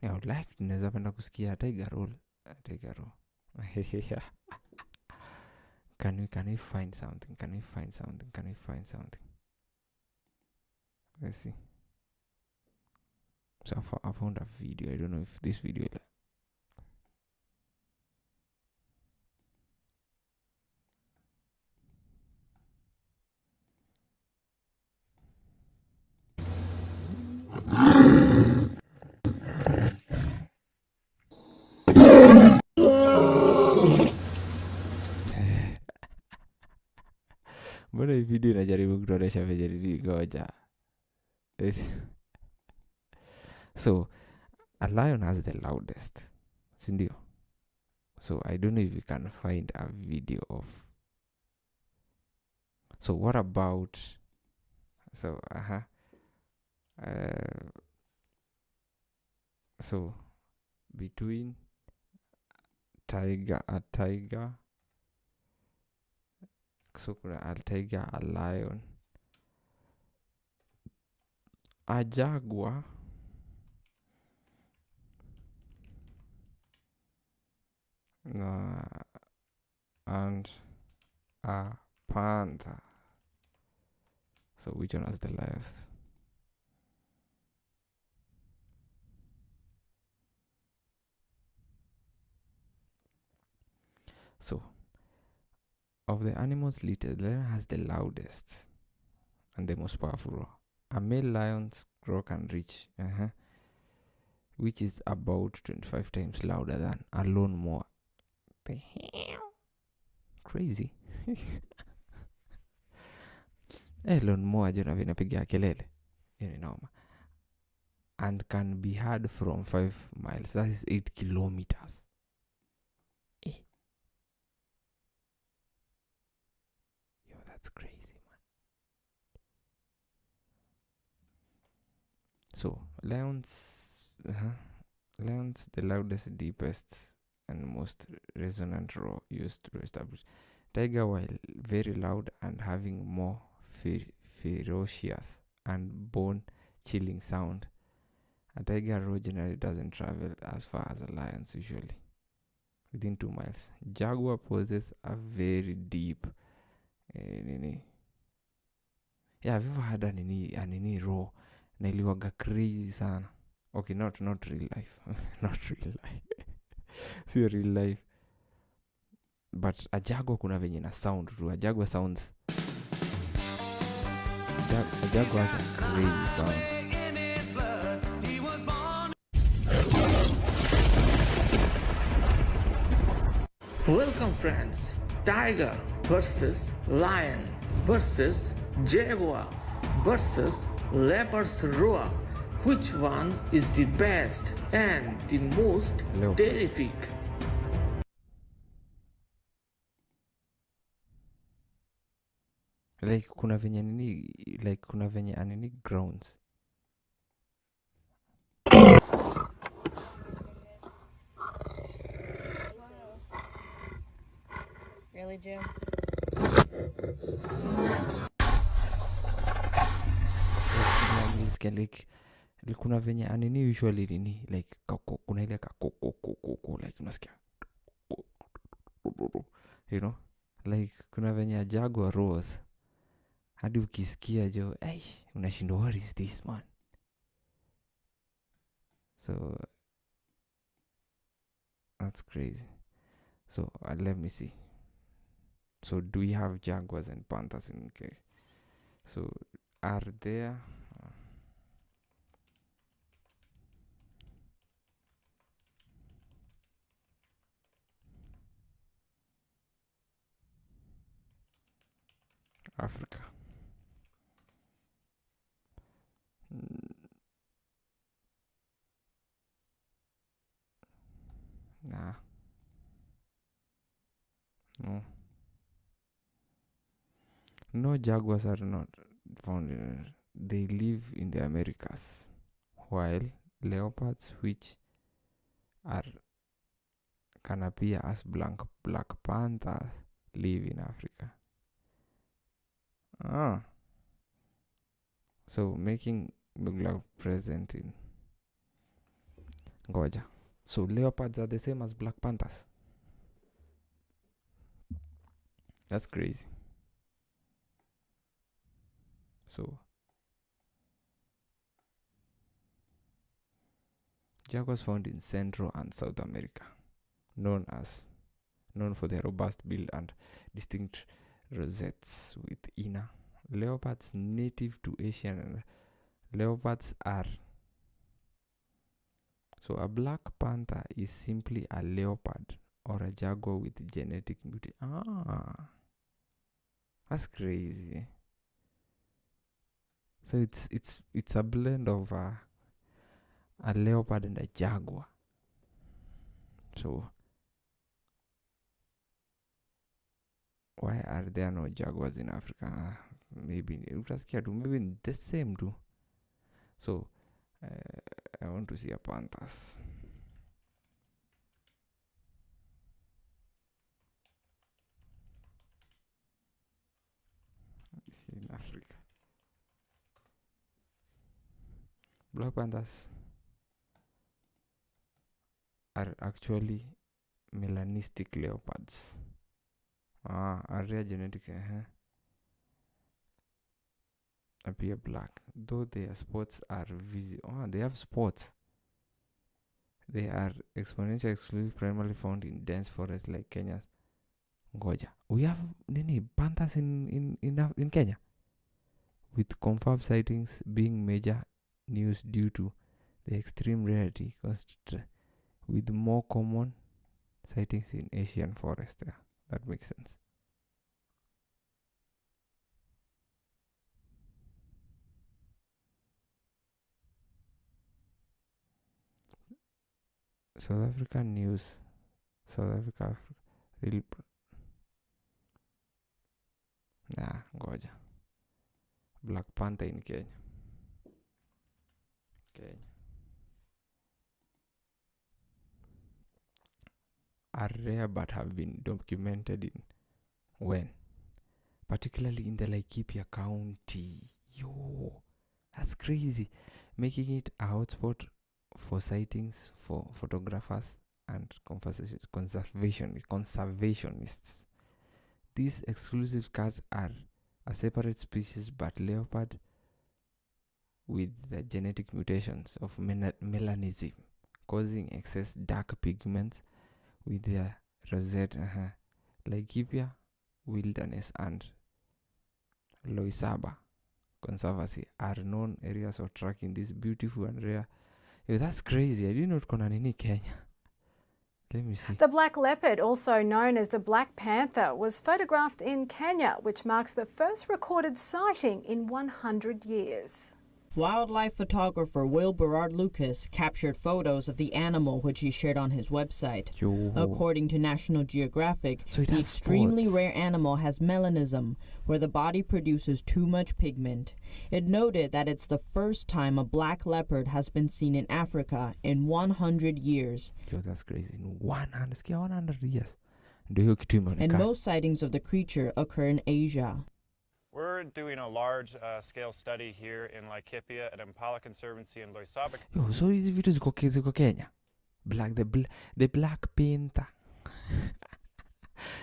Yeah, I would like to naweza penda kusikia tiger roll. Can we find something? Let's see. So I found a video. I don't know if this video mbona hii video inajaribu kutuonesha venye goja. So a lion has the loudest, sindio? So I don't know if you can find a video of. So what about, so so between a tiger, so kuna a tiger, a lion, a jaguar, and a panther. So which one has the loudest? So of the animals listed, the lion has the loudest and the most powerful roar. A male lion's roar can reach which is about 25 times louder than a lawnmower. The hell? Crazy. Lawnmower jona vinapiga kelele. Ni noma. And can be heard from 5 miles. That is 8 kilometers. Yo, that's crazy, man. So lions, the loudest, deepest, and most resonant roar used to establish. Tiger, while very loud and having more ferocious and bone-chilling sound, a tiger roar generally doesn't travel as far as a lion's usually, within 2 miles. Jaguar poses a very deep yeah, have you ever had a nini roar na iliwaga crazy sana? Okay, not real life. Not real life. See real life. But a jaguar kuna venye na sound tu. A jaguar sounds. A jaguar has a crazy sound. Welcome friends, tiger versus lion versus jaguar versus leopard's roar. Which one is the best and the most terrific? like kuna venye nini, like kuna venye anini grounds. Really, Jim? Nilisikia like kuna venye anini usually nini like kuna ile kako like unasikia, you know, like kuna venye Jaguar roars hadi ukisikia jo unashindwa what is this man. So that's crazy. So let me see. So do we have Jaguars and Panthers in Kenya? So are there Africa? Nah. No, Jaguars are not found in. They live in the Americas, while leopards, which are can appear as black panthers, live in Africa. So making black present in Ngoja. So leopards are the same as black panthers. That's crazy. So jaguars found in Central and South America, known for their robust build and distinct rosettes with inner. Leopards native to Asia, and leopards are. So a black panther is simply a leopard or a jaguar with genetic mutation. That's crazy. So it's a blend of a leopard and a jaguar. So why are there no jaguars in Africa? Maybe the same too. So I want to see a panthers. In Africa, black panthers are actually melanistic leopards. Are rare genetic appear black, though their spots are visible. They have spots. They are exponentially exclusive, primarily found in dense forests like Kenya's Ngoja. We have panthers in Kenya, with confirmed sightings being major news due to the extreme rarity, with more common sightings in Asian forest. Yeah, that makes sense. South African news. South Africa real. Ngoja. Black panther in Kenya. Are rare but have been documented in when? Particularly in the Laikipia County. Yo, that's crazy. Making it a hotspot for sightings for photographers and conservationists. These exclusive cats are a separate species, but leopard with the genetic mutations of melanism, causing excess dark pigments with their rosette. Laikipia Wilderness and Loisaba Conservancy are known areas of tracking this beautiful and rare. Yo, that's crazy. I didn't know kuna nini Kenya. Let me see. The black leopard, also known as the black panther, was photographed in Kenya, which marks the first recorded sighting in 100 years. Wildlife photographer Will Berard Lucas captured photos of the animal which he shared on his website. According to National Geographic, the extremely rare animal has melanism, where the body produces too much pigment. It noted that it's the first time a black leopard has been seen in Africa in 100 years. Yo, that's crazy. 100 years. Ndio kitu And imeonekana. most sightings of the creature occur in Asia. We're doing a large scale study here in Laikipia at Impala Conservancy in Loisabek. Yo, so hizi vitu ziko Kenya. The Black Panther.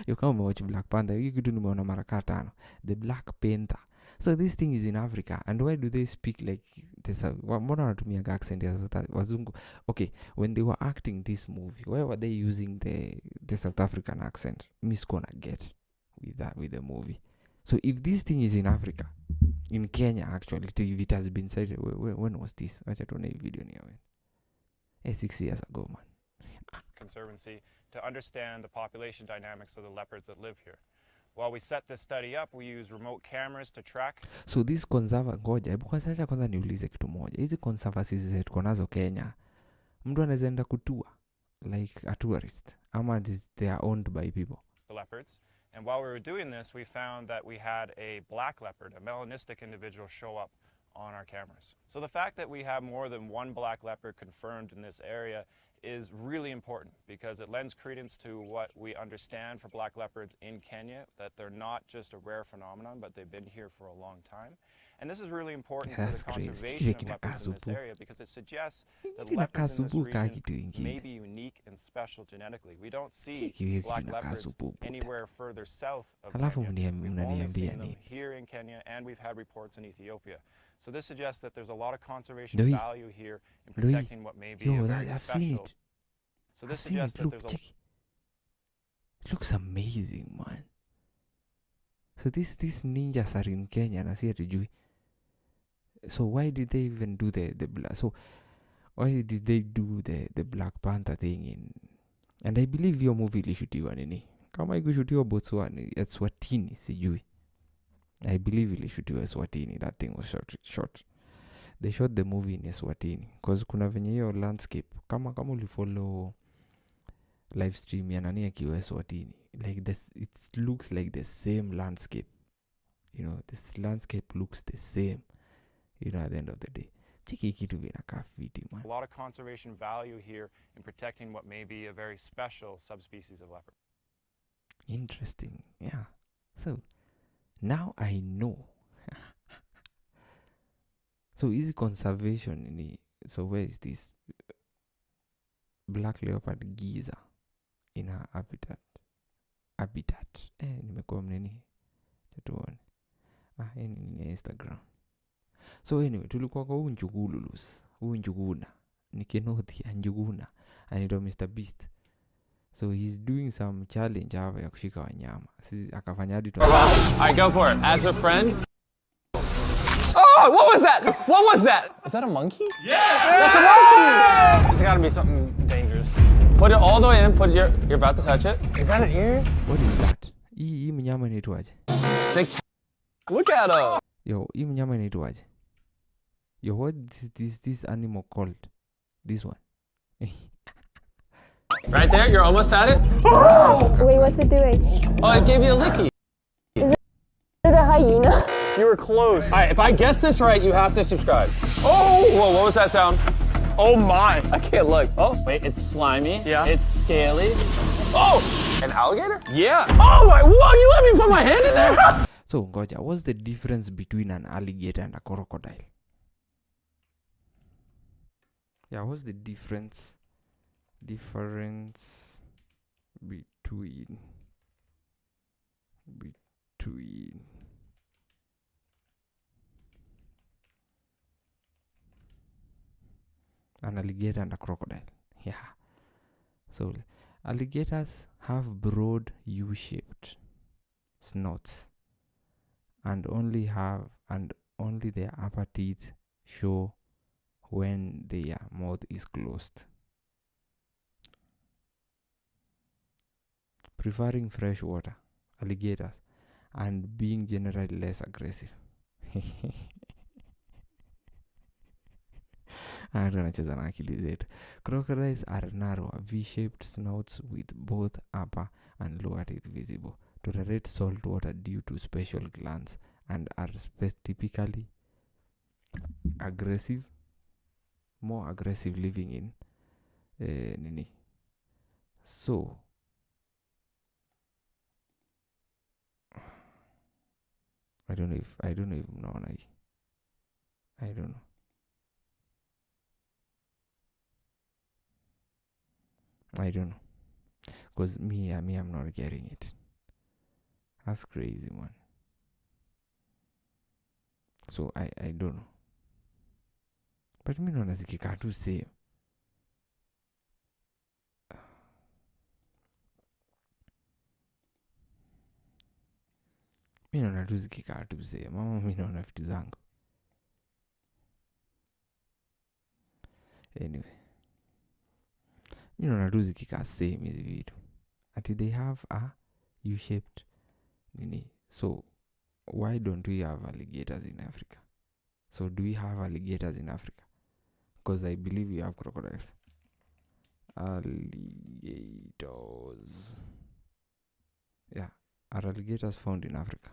Yo, kama umewatch Black Panther, hii kitu nimeona mara 5. The Black Panther. So this thing is in Africa, and why do they speak like this? Mbona wanatumia accent ya wazungu? Okay, when they were acting this movie, why were they using the South African accent? Miss gonna get with the movie. So if this thing is in Africa, in Kenya actually, if it has been cited, when was this? Wacha tuone hii video ni ya when? 6 years ago, man. Conservancy to understand the population dynamics of the leopards that live here. While we set this study up, we use remote cameras to track. So this ngoja, hebu kwanza niulize kitu moja. Hizi conservancies zetu nazo Kenya, mtu anaweza enda kutua like a tourist, ama they are owned by people. The leopards. And while we were doing this, we found that we had a black leopard, a melanistic individual, show up on our cameras. So the fact that we have more than one black leopard confirmed in this area is really important because it lends credence to what we understand for black leopards in Kenya, that they're not just a rare phenomenon, but they've been here for a long time. And this is really important for the conservation of leopards in this area because it suggests that leopards in this region may be unique and special genetically. We don't see black leopards anywhere further south of Kenya. We've only seen them here in Kenya, and we've had reports in Ethiopia. So this suggests that there's a lot of conservation value here in protecting what may be a very I've special. seen it. So this suggests that there's a... It looks amazing, man. So these ninjas are in Kenya, na si hatujui. So why did they even do the black? So why did they do the Black Panther thing in? And I believe your movie ilishutiwa nini? Kama ikushutiwa Botswana, Eswatini, sijui. I believe ilishutiwa Eswatini. That thing was shot. They shot the movie in Eswatini because kuna venye hiyo landscape. Kama ulifollow live stream ya nani akiwa Eswatini, like this, it looks like the same landscape. You know, this landscape looks the same. You know, at the end of the day, chiki kitu vinakaa fiti, man. A lot of conservation value here in protecting what may be a very special subspecies of leopard. Interesting, yeah. So now I know. So easy conservation so where is this black leopard Giza in her habitat? Nimekuwa mnini tuone. Ni Instagram. So anyway, tulikuwa kwa Njuguna Nikenothi Njuguna anaitwa Mr Beast. So he's doing some challenge hapa ya kushika wanyama. Akafanya hadi Alright, go for it. As a friend. Oh, what was that? What was that? Is that a monkey? Yeah! That's a monkey! It's gotta be something dangerous. Put it all the way in. You're about to touch it. Is that an ear? What is that? Hii mnyama inaitwaje? Look at him. Yo, hii mnyama inaitwaje? Yo, what is this animal called? This one. Right there, you're almost at it. Wait, what's it doing? Oh, it gave you a licky. Is it a hyena? You were close. All right, if I guess this right, you have to subscribe. Oh, whoa, what was that sound? Oh my, I can't look. Oh, wait, it's slimy. Yeah. It's scaly. Oh, an alligator? Yeah. Oh my, whoa, you let me put my hand in there? So, ngoja, what's the difference between an alligator and a crocodile? Yeah, what's the difference between an alligator and a crocodile? Yeah. So alligators have broad U-shaped snouts and only their upper teeth show when their mouth is closed. Preferring fresh water, alligators, and being generally less aggressive. Hata anacheza na akili zetu. Crocodiles are narrow, V-shaped snouts with both upper and lower teeth visible. Tolerate salt water due to special glands and are typically aggressive, more aggressive living in nini. So I don't know if mnaona hii. I don't know. Because me I'm not getting it. That's crazy, man. So I don't know. But mi naona zikikaa tu same. Mi naona tu zikikaa tu same. Mama mi naona vitu zangu. Anyway. Mi naona tu zikikaa same hizi vitu. Ati they have a U-shaped nini. So why don't we have alligators in Africa? So do we have alligators in Africa? Because I believe we have crocodiles. Alligators. Yeah. Are alligators found in Africa?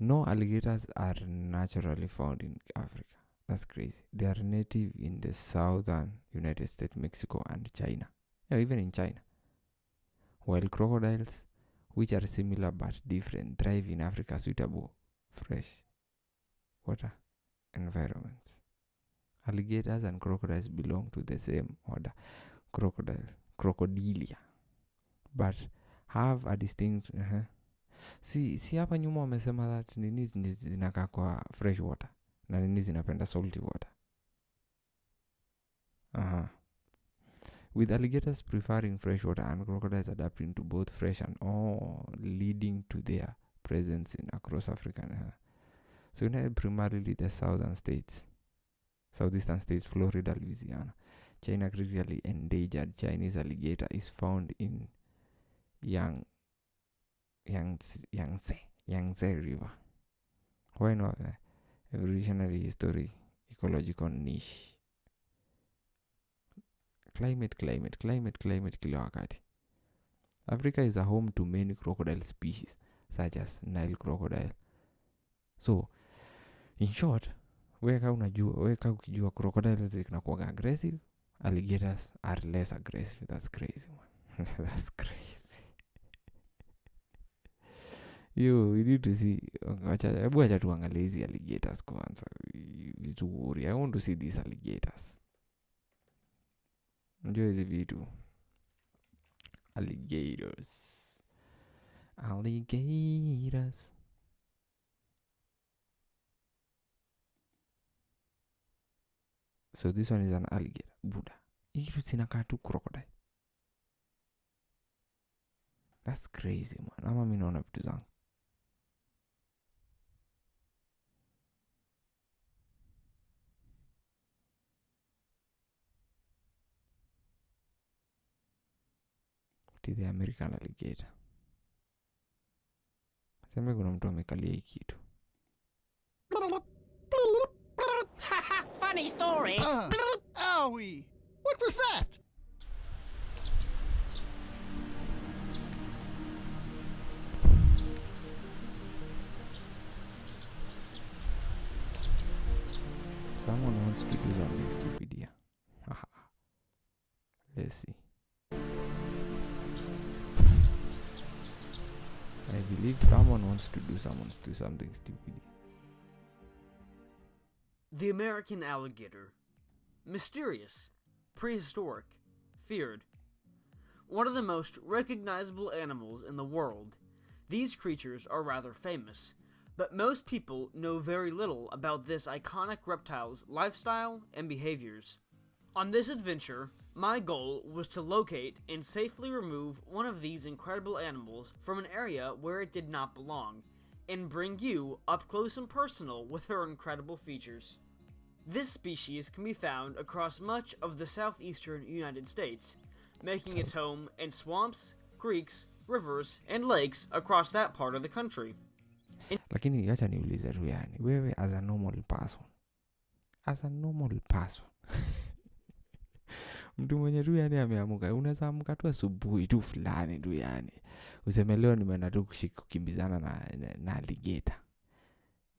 No alligators are naturally found in Africa. That's crazy. They are native in the southern United States, Mexico, and China. Yeah, even in China. While crocodiles, which are similar but different, thrive in Africa's suitable fresh water environments. Alligators and crocodiles belong to the same order, Crocodilia, but have a distinct si hapa nyuma wamesema that nini zinakaa kwa fresh water na nini zinapenda salty water. With alligators preferring fresh water and crocodiles adapting to both fresh and leading to their presence in across Africa. So primarily the southeastern states, Florida, Louisiana. China critically endangered Chinese alligator is found in Yangtze River. Why not? Evolutionary history, ecological niche. Climate kila wakati. Africa is a home to many crocodile species such as Nile crocodile. So in short, weka ukijua crocodiles zinakuwa aggressive, alligators are less aggressive. That's crazy, man. That's crazy. We need to see. Hebu acha tuangalie hizi alligators kwanza. I want to see these alligators. Njoo hizi vitu. Alligators. So this one is an alligator. Buddha. Hii kitu zinakaa tu crocodile. That's crazy, man. Ama mimi naona vitu zangu. The American alligator. Sema kuna mtu amekalia hii kitu. Funny story. Owie. What was that? Someone wants to do something stupid here. Let's see. I believe someone wants to do something stupid. The American alligator. Mysterious, prehistoric, feared. One of the most recognizable animals in the world, these creatures are rather famous, but most people know very little about this iconic reptile's lifestyle and behaviors. On this adventure, my goal was to locate and safely remove one of these incredible animals from an area where it did not belong, and bring you up close and personal with her incredible features. This species can be found across much of the southeastern United States, making its home in swamps, creeks, rivers, and lakes across that part of the country. Lakini acha niulize tu, yani wewe as a normal person, as a normal person. Mtu mwenye tu yani ameamuka, unaweza amka tu asubuhi tu fulani tu yani useme leo nimeenda tu kukimbizana na alligator.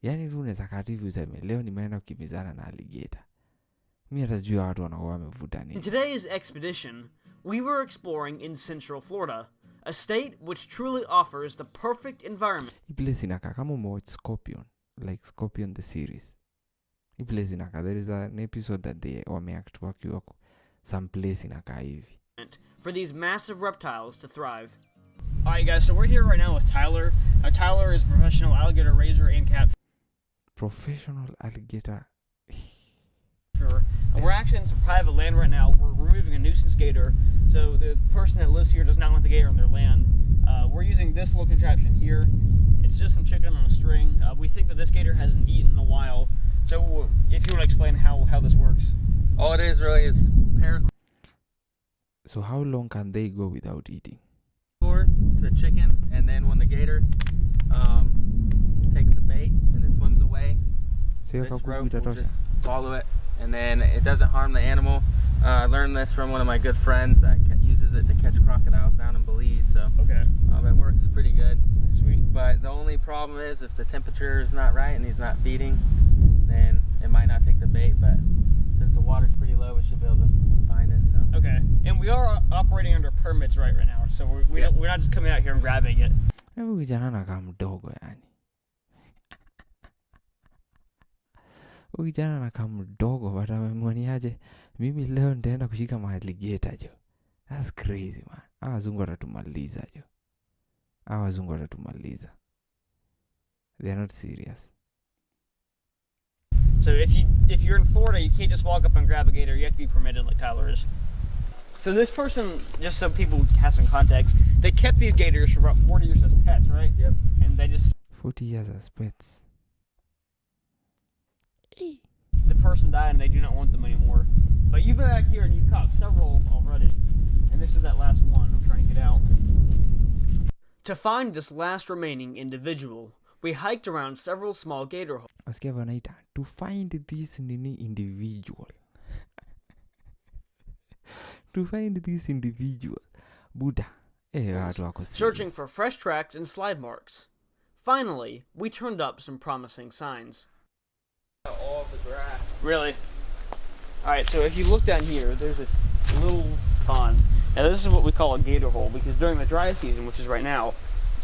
Yani tu unaweza kativu useme leo nimeenda kukimbizana na alligator. Mimi hata sijui watu wanakuwa wamevuta nini. In today's expedition, we were exploring in Central Florida, a state which truly offers the perfect environment. Hii place inakaa kama umewatch Scorpion, like Scorpion the series. Hii place inakaa, there is an episode that they wameact wakiwa some place inakaa hivi. For these massive reptiles to thrive. Alright guys, so we're here right now with Tyler. Now Tyler is a professional alligator raiser and capturer. Professional alligator. And we're actually in some private land right now. We're removing a nuisance gator. So the person that lives here does not want the gator on their land. We're using this little contraption here. It's just some chicken on a string. We think that this gator hasn't eaten in a while. So if you want to explain how this works. All it is really is paracord So how long can they go without eating? to chicken, and then when the gator takes the bait and it swims away, so this rope will just follow it, and then it doesn't harm the animal. I learned this from one of my good friends that uses it to catch crocodiles down in Belize, so it works pretty good. Sweet. But the only problem is if the temperature is not right and he's not feeding, then it might not take the bait, but since the water's pretty low, we should be able to find it. So okay, and we are operating under permits right now, so we're not just coming out here and grabbing it. Hebu kijana anakaa mdogo yani. Huyu kijana anakaa mdogo but amemwoniaje mimi leo nitaenda kushika alligator jo. That's crazy man. Hawa wazungu watatumaliza jo. Hawa wazungu watatumaliza. They are not serious. So if you're in Florida, you can't just walk up and grab a gator. You have to be permitted like Tyler is. So this person, just so people have some context, they kept these gators for about 40 years as pets, right? Yep. And they just 40 years as pets. The person died and they do not want them anymore. But you've been back here and you've caught several already. And this is that last one I'm trying to get out. To find this last remaining individual, we hiked around several small gator holes. Asikia wanaita to find this individual. To find this individual. Buddha. Searching for fresh tracks and slide marks. Finally, we turned up some promising signs. all of the grass. Really? Alright, so if you look down here, there's this little pond. Now this is what we call a gator hole, because during the dry season, which is right now,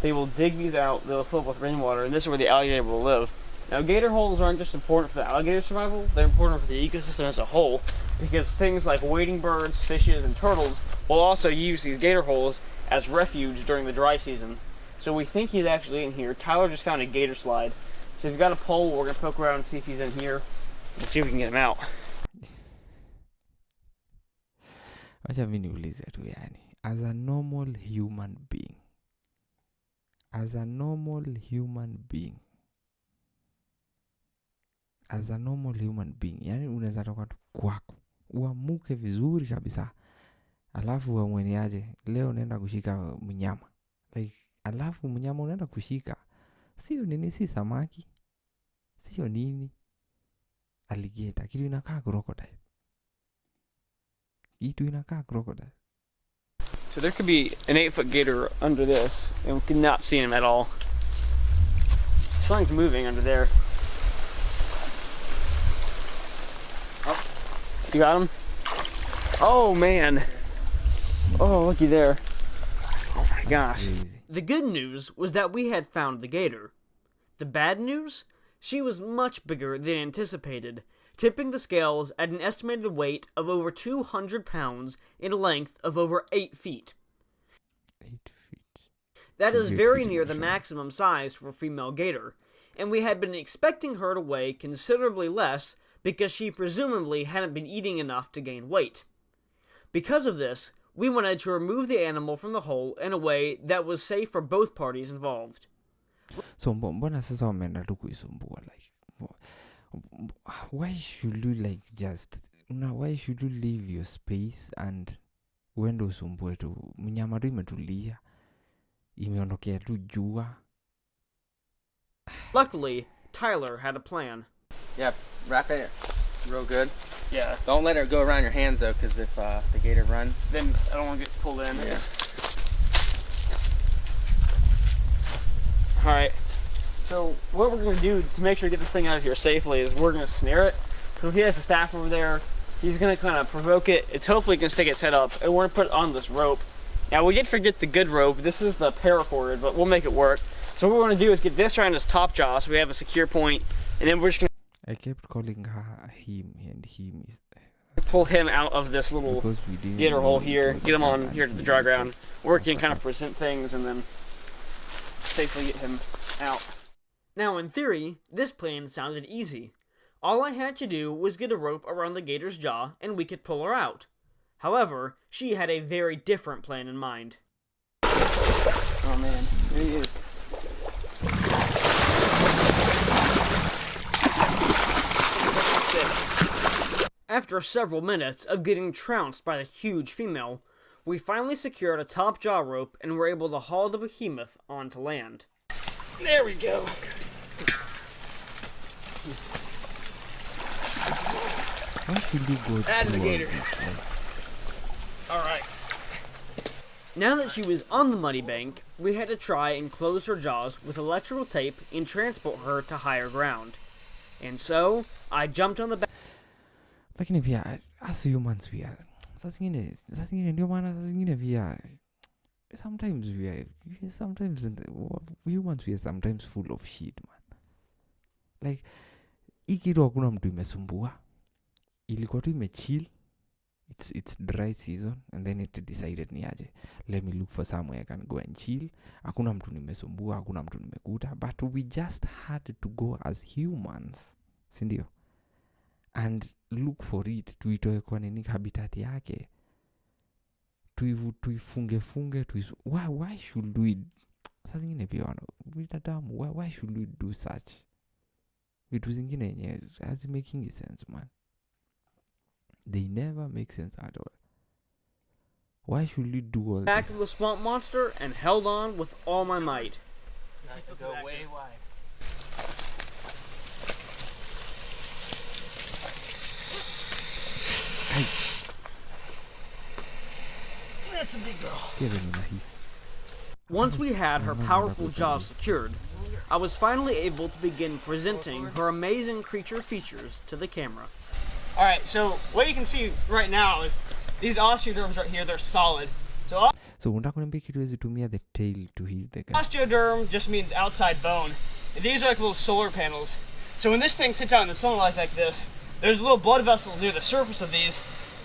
they will dig these out, they'll fill up with rainwater, and this is where the alligator will live. Now gator holes aren't just important for the alligator survival, they're important for the ecosystem as a whole, because things like wading birds, fishes, and turtles will also use these gator holes as refuge during the dry season. So we think he's actually in here. Tyler just found a gator slide. So if you've got a pole, we're going to poke around and see if he's in here, and see if we can get him out. Wacha mimi niulize tu yani, as a normal human being, yani unaweza toka tu kwako uamuke vizuri kabisa, alafu uamweniaje leo naenda kushika mnyama, like alafu mnyama unaenda kushika sio nini, si samaki, sio nini, alligator, kitu inakaa crocodile. So there could be an 8-foot gator under this, and we could not see him at all. Something's moving under there. Oh, you got him? Oh man! Oh, looky there. Oh my gosh. The good news was that we had found the gator. The bad news? She was much bigger than anticipated, tipping the scales at an estimated weight of over 200 pounds and a length of over 8 feet. 8 feet. That is very near the maximum size for a female gator, and we had been expecting her to weigh considerably less because she presumably hadn't been eating enough to gain weight. Because of this, we wanted to remove the animal from the hole in a way that was safe for both parties involved. So mbona sasa wameenda tu kuisumbua, like why should you why should you leave your space and uende usumbue tu mnyama tu imetulia imeondokea tu jua. Luckily, Tyler had a plan. Yeah, right there. real good. Yeah. Don't let it go around your hands though, because if the gator runs, then I don't want to get pulled in. Yeah. All right. So what we're going to do to make sure to get this thing out of here safely is we're going to snare it. So if he has a staff over there, he's going to kind of provoke it. It's hopefully going to stick its head up, and we're going to put it on this rope. Now we did forget the good rope. This is the paracord, but we'll make it work. So what we're going to do is get this around his top jaw so we have a secure point, and then we're just going I kept calling her him, and him is... to pull him out of this little gator hole here, get him on here to the dry ground, where we can kind of present things and then safely get him out. Now, in theory, this plan sounded easy. All I had to do was get a rope around the gator's jaw and we could pull her out. However, she had a very different plan in mind. Oh man, here he is. After several minutes of getting trounced by the huge female, we finally secured a top jaw rope and were able to haul the behemoth onto land. There we go. That is a gator. Alright. Now that she was on the muddy bank, we had to try and close her jaws with electrical tape and transport her to higher ground. And so, I jumped on the back. Lakini pia as humans we are saa zingine ndio maana saa zingine pia sometimes humans we are sometimes full of shit, man. Like hii kitu hakuna mtu imesumbua, ilikuwa tu imechill. It's dry season and then it decided niaje, let me look for somewhere I can go and chill. Hakuna mtu nimesumbua, hakuna mtu nimekuta, but we just had to go as humans, si ndio? And look for it, tuitoe kwa nini habitat yake, tuifunge why should we sasa zingine pia binadamu, why should we do such vitu zingine yenyewe as making sense, man. They never make sense at all. Why should we do all back this? of the swamp monster and held on with all my might. Nice to go way wide. That's a big girl. Once we had her powerful jaws secured, I was finally able to begin presenting her amazing creature features to the camera. Alright, so what you can see right now is these osteoderms right here, they're solid. So unataka kuniambia kitu zitumia the tail to hit the guy. Osteoderm just means outside bone. And these are like little solar panels. So when this thing sits out in the sunlight like this, there's little blood vessels near the surface of these.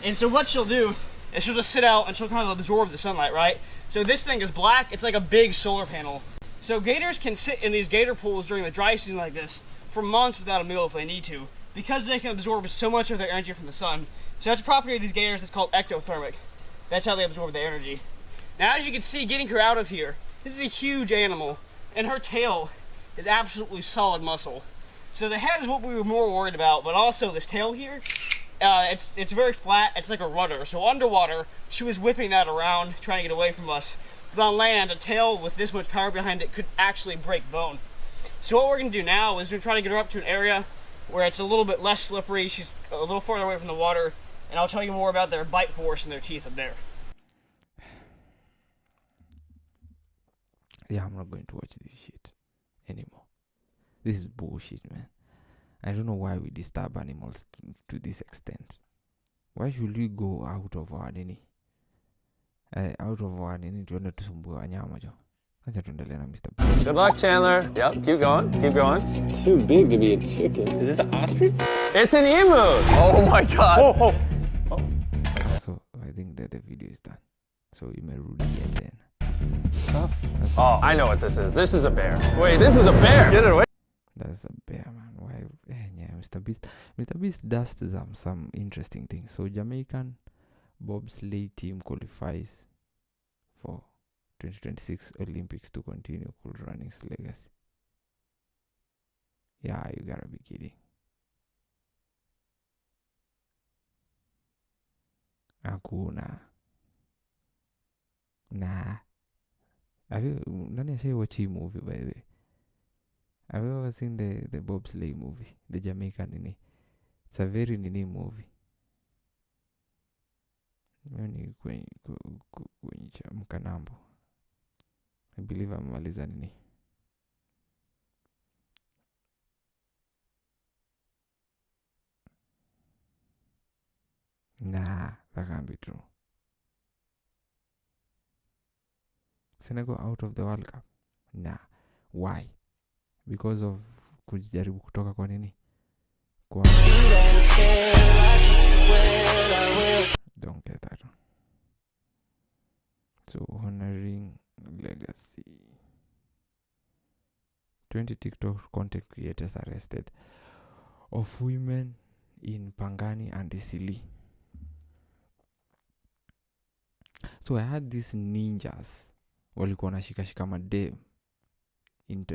And so what she'll do is she'll just sit out and she'll kind of absorb the sunlight, right? So this thing is black, it's like a big solar panel. So gators can sit in these gator pools during the dry season like this for months without a meal if they need to, because they can absorb so much of their energy from the sun. So that's a property of these gators that's called ectothermic. That's how they absorb the energy. Now as you can see, getting her out of here, this is a huge animal, and her tail is absolutely solid muscle. So the head is what we were more worried about, but also this tail here, it's very flat, it's like a rudder. So underwater, she was whipping that around, trying to get away from us. But on land, a tail with this much power behind it could actually break bone. So what we're gonna do now is we're trying to get her up to an area where it's a little bit less slippery, she's a little farther away from the water, and I'll tell you more about their bite force and their teeth up there. Yeah, I'm not going to watch this shit anymore. This is bullshit, man. I don't know why we disturb animals to this extent. Why should we go out of our nini? Tuende tusumbue wanyama jo. Acha tuendelee na Mr. Beast. Good luck, Chandler. Yep, keep going, keep going. It's too big to be a chicken. Is this an ostrich? It's an emu! Oh my god. Oh. So, I think that the video is done. So, you may rudi again. Oh, I know what this is. This is a bear. Wait, this is a bear! Get it away. That's a bear, man. Why? Yeah, Mr. Beast. Mr. Beast does some interesting things. So, Jamaican bobsleigh team qualifies for 2026 Olympics to continue Cool Runnings legacy. Yeah, you gotta be kidding. Hakuna. Nah. Nani ashai watch hii movie, by the way? Have you ever seen the bobsleigh movie? The Jamaican nini? It's a very nini movie. Ni kwenye Mkanambo. I believe amemaliza nini. Nah, that can't be true. Senegal out of the World Cup? Nah. Why? Because of kujaribu kutoka kwa nini? Kwa don't get that. So honoring legacy. 20 TikTok content creators arrested of women in Pangani and Isili. So I had these ninjas walikuwa wanashikashika madem in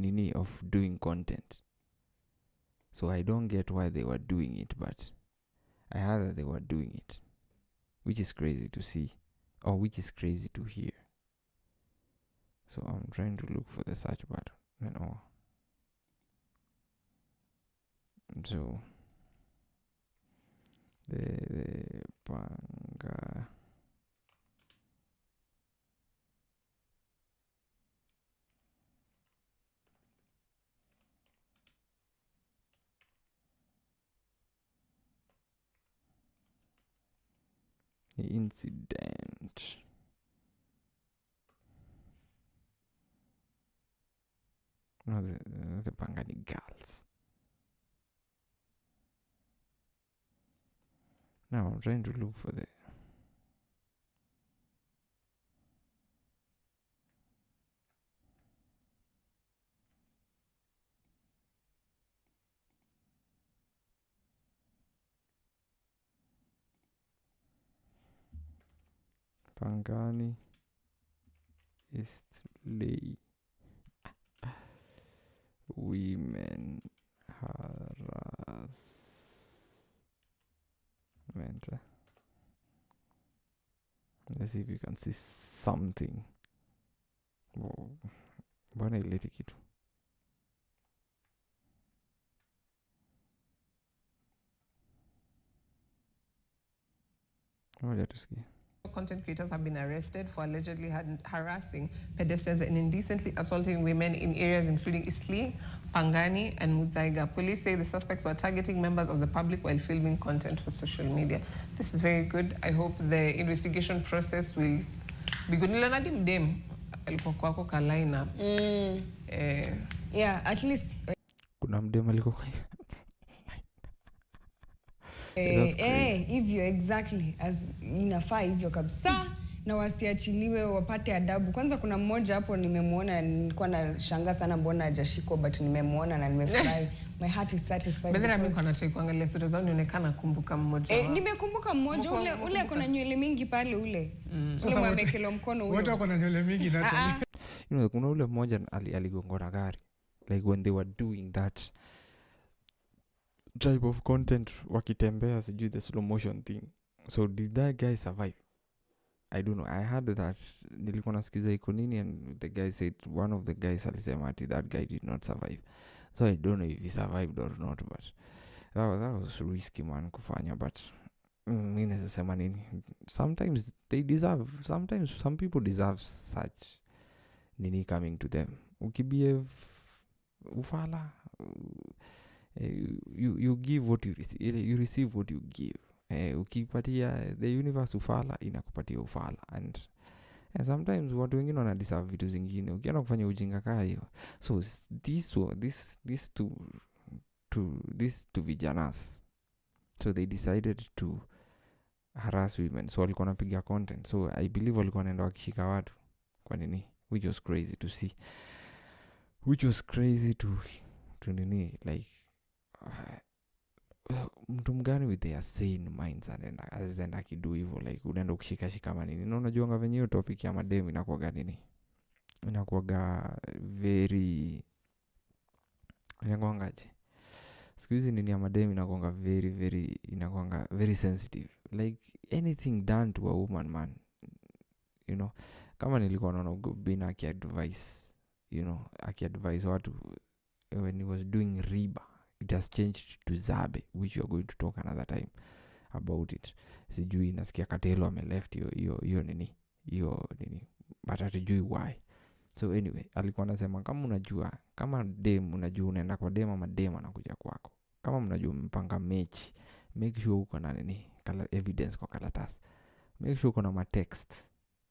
nini of doing content. So I don't get why they were doing it, but I heard that they were doing it, which is crazy to see, or which is crazy to hear. So I'm trying to look for the search button and all. So the Panga the incident. No, the Pangani girls. Now I'm trying to look for the Pangani Eastleigh women harassment. Let's see if you can see something. Bwana ileti kitu. Ngoja tusikie. Content creators have been arrested for allegedly harassing pedestrians and indecently assaulting women in areas including Eastleigh, Pangani, and Muthaiga. Police say the suspects were targeting members of the public while filming content for social media. This is very good. I hope the investigation process will be good. Nilanadi mdem alikuwa kwako ka line up. Yeah, at least kuna mdem alikuwa hivyo exactly as inafaa hivyo kabisa na wasiachiliwe wapate adabu. Kwanza kuna mmoja hapo nimemuona, nilikuwa nashangaa sana mbona hajashikwa, but nimemuona na nimefurahi. My heart is satisfied. Bedhera mimi kana try kuangalia sura zao nionekana kumbuka mmoja. Nimekumbuka mmoja ule kuna nywele mingi pale ule. Ule mwamekelo mkono ule. Wote wako na nywele mingi na you know, kuna ule mmoja aligongona gari. Like when they were doing that type of content wakitembea sijui the slow motion thing. So did that guy survive? I don't know. I heard that nilikuwa nasikiza iko nini and the guy said one of the guys alisema ati that guy did not survive. So I don't know if he survived or not, but that was risky man kufanya, but mimi nasema nini? Sometimes they deserve, sometimes some people deserve such nini coming to them. Ukibehave ufala, you give what you receive, you receive what you give. Ukipatia the universe ufala inakupatia ufala, and sometimes watu wengine wana deserve vitu zingine ukienda kufanya ujinga kaa hiyo. So this to vijanas, so they decided to harass women. So walikuwa wanapiga content, so I believe walikuwa wanaenda wakishika watu kwa nini, which was crazy to see, which was crazy to nini, like mtu mgani with their sane minds anaenda akidu hivyo, like unaenda ukishika manini. Na unajuanga venye hiyo topic ya madem inakuwaga nini, inakuwaga very, inakuwangaje siku hizi nini ya madem inakuwanga very inakuwanga very sensitive, like anything done to a woman, man, you know. Kama nilikuwa naona Bina aki-advise, you know, aki-advise watu when he was doing riba, it has changed to Zabe, which we are going to talk another time about it. Sijui nasikia Katelo ameleft hiyo nini but hatujui why. So anyway, alikuwa anasema kama unajua, kama dem unajua unaenda kwa dem ama dem anakuja kwako, kama mnajua mpanga mechi, make sure uko na nini evidence kwa karatasi, make sure uko na ma text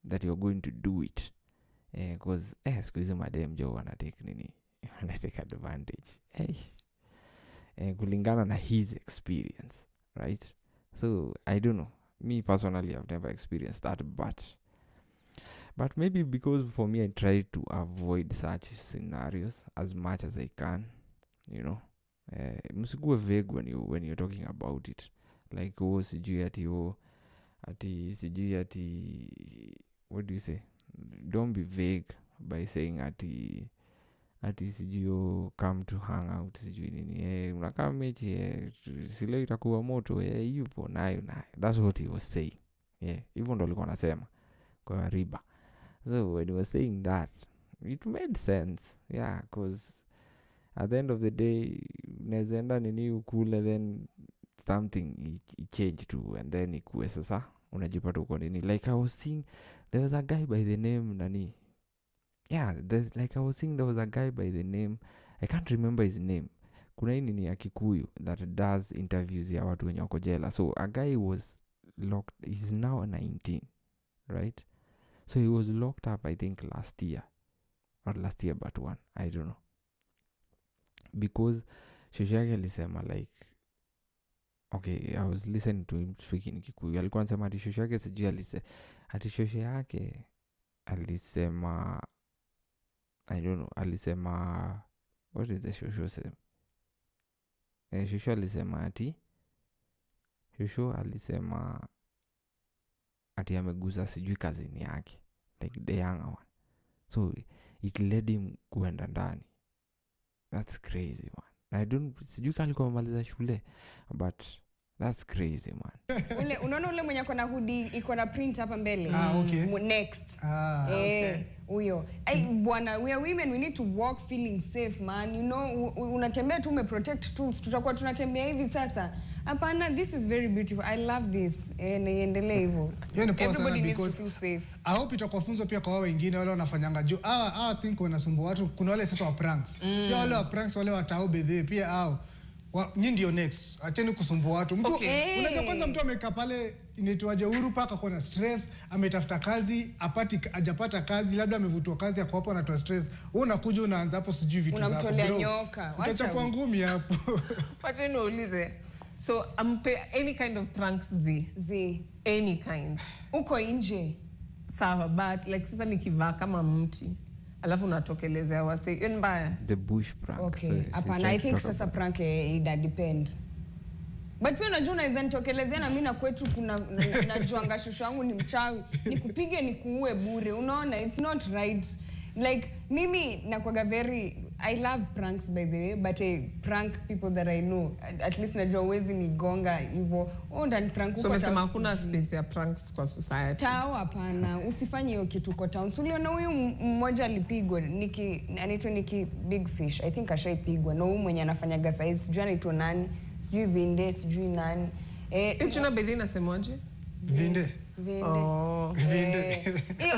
that you're going to do it, because siku hizi madem jo wanatake nini, wanatake advantage kulingana na his experience, right? So I don't know, me personally I've never experienced that, but maybe because for me I try to avoid such scenarios as much as I can, you know. Msikuwe vague when you're talking about it, like sijui ati what do you say, don't be vague by saying ati sijui come to hang out sijui nini, unakaa mechi sile itakuwa moto hivyo nayo. That's what he was saying. Hivyo ndo alikuwa anasema kwa riba. So when he was saying that, it made sense, because at the end of the day nezenda nini ukule, then something change too, and then ikuwe sasa unajipata uko nini. Like I was seeing there was a guy by the name nani, I was seeing there was a guy by the name, I can't remember his name, kuna hii nini ya Kikuyu that does interviews ya watu wenye wako jela. So a guy was locked, he's now 19, right? So he was locked up I think last year but one, I don't know, because shosho yake alisema like, okay, I was listening to him speaking Kikuyu. Alikuwa anasema ati shosho yake sijui ati shosho yake alisema, I don't know, alisema, what is the shosho say? Shosho alisema ati ameguza sijui kazini yake, like the younger one, so it led him kuenda ndani. That's crazy, man. Sijui kama alikuwa amaliza shule, but that's crazy, man. Unaona ule mwenye kona hoodie iko na print hapa mbele. Okay. Next. Okay. Huyo. Bwana, we are women, we need to walk feeling safe, man. You know, unatembea tu umeprotect tools. Tutakuwa tunatembea hivi sasa. Hapana, this is very beautiful. I love this. Niendelee hivyo. Everybody needs to feel safe. I hope itakuwa funzo pia kwa wao wengine wale wanafanyanga juu. I think wanasumbua watu. Kuna wale sasa wa pranks. Pia wale wa pranks, wale watao bedhe pia hao. Nyinyi ndio next. Acheni kusumbua watu. Mtu unajua kwanza mtu amekaa pale inaitwaje Uhuru Park ako na stress, ametafuta kazi, hajapata kazi, labda amevutwa kazi yako hapo anatoa stress. Wewe unakuja unaanza hapo sijui vitu zako. Unamtolea nyoka. Wacha kwa ngumi hapo. Wacha niulize. So any kind of pranks any kind. Uko nje. Sawa, but like sasa nikivaa kama mti. Alafu unatokelezea wase. Hiyo ni mbaya. The bush prank. Okay. Hapana, I think sasa prank ida depend. But pia unajua unaweza nitokelezea na mimi na kwetu kuna najuanga shosho yangu ni mchawi. Nikupige nikuue bure. Unaona, it's not right. Like mimi nakwaga I love pranks by the way, but I prank people that I know. At least najua uwezi nigonga hivyo. Ndani prank uko. So umesema hakuna space ya pranks kwa society. Hapana, usifanye hiyo kitu kwa town. So uliona huyu mmoja alipigwa, anaitwa Nikki Big Fish. I think ashaipigwa. Na huyu mwenye anafanyaga size, sijui anaitwa nani, sijui Vinde, sijui nani. Jina bedhi nasemaje? Vinde.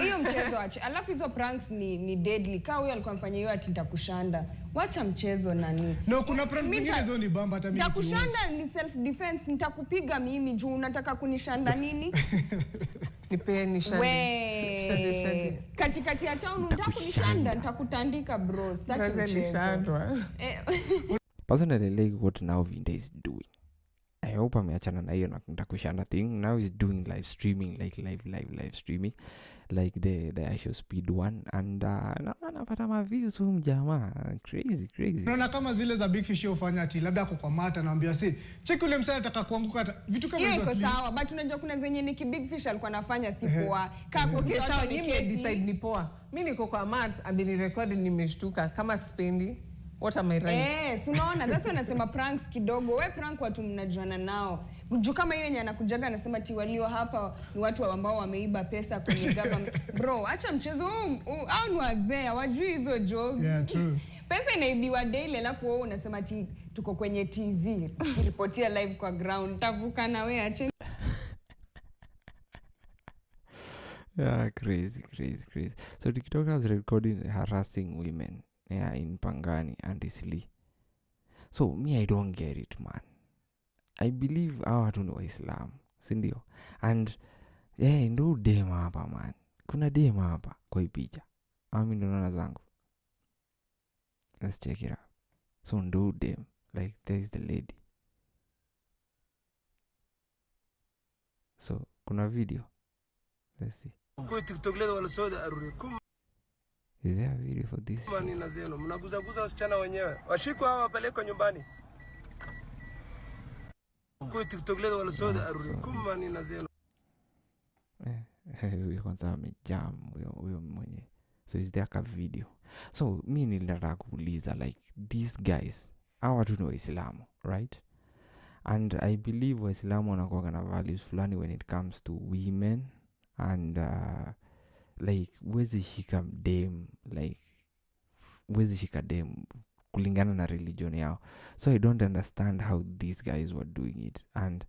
Hiyo mchezo ache. Alafu hizo pranks ni deadly. Kaa huyo alikuwa mfanya hiyo ati nitakushanda. Wacha mchezo nani. No, kuna pranks zingine zo ni bamba hata mimi. Nitakushanda ni self defense, nitakupiga mimi juu unataka kunishanda nini? Nipe nishande. Shande. Katikati ya town unataka kunishanda, nitakutandika bro. Sitaki mchezo. Personally, like what now Vinde is doing, I hope ameachana na hiyo na nitakushanda thing. Now he's doing live streaming, like live streaming, like the actual speed one, and anapata ma views huyu jamaa. Crazy. Unaona kama zile za Big Fish ufanya ati labda kukwamata naambia check ule msana ataka kuanguka vitu kama hizo. Hiyo iko sawa, but unajua kuna zenye Nikki Big Fish alikuwa anafanya si poa. Okay, sawa, nyinyi decide ni poa. Mimi niko kwa mat, abini record nimeshtuka kama spendi. What am I right? Unaona, that's why nasema pranks kidogo. Wewe prank watu mnajuana nao. Juu kama hiyo yenye anakujaga anasema ti walio hapa ni watu ambao wameiba pesa kwenye government. Bro, acha mchezo au ni wazee, hawajui hizo jokes. Yeah, true. Pesa inaibiwa daily alafu wewe unasema ti tuko kwenye TV tukiripotia live kwa ground, tavuka na wewe ache. Yeah, crazy. So TikTokers recording harassing women, yeah, in Pangani and Isli. So me, I don't get it, man. I believe hawa tu ni Waislamu, si ndio? And ndo dem hapa, man. Kuna dem hapa kwa hii picha. Mimi ndo naona zangu. Let's check it out. So ndo dem, like there is the lady. So kuna video. Let's see. Is there a video for this? Mnaguzaguza wasichana wenyewe. Washikwe hao wapelekwe nyumbani. Kwa TikTok leo wala soda arudi. Kuma ni na zeno. Huyo kwanza amejam huyo mwenye. So is there a video? So mimi nilitaka kuuliza, like, these guys hawa tu ni Waislamu, right? And I believe Waislamu wanakuwa na values fulani when it comes to women and like wezi shika dem kulingana na religion yao. So I don't understand how these guys were doing it. And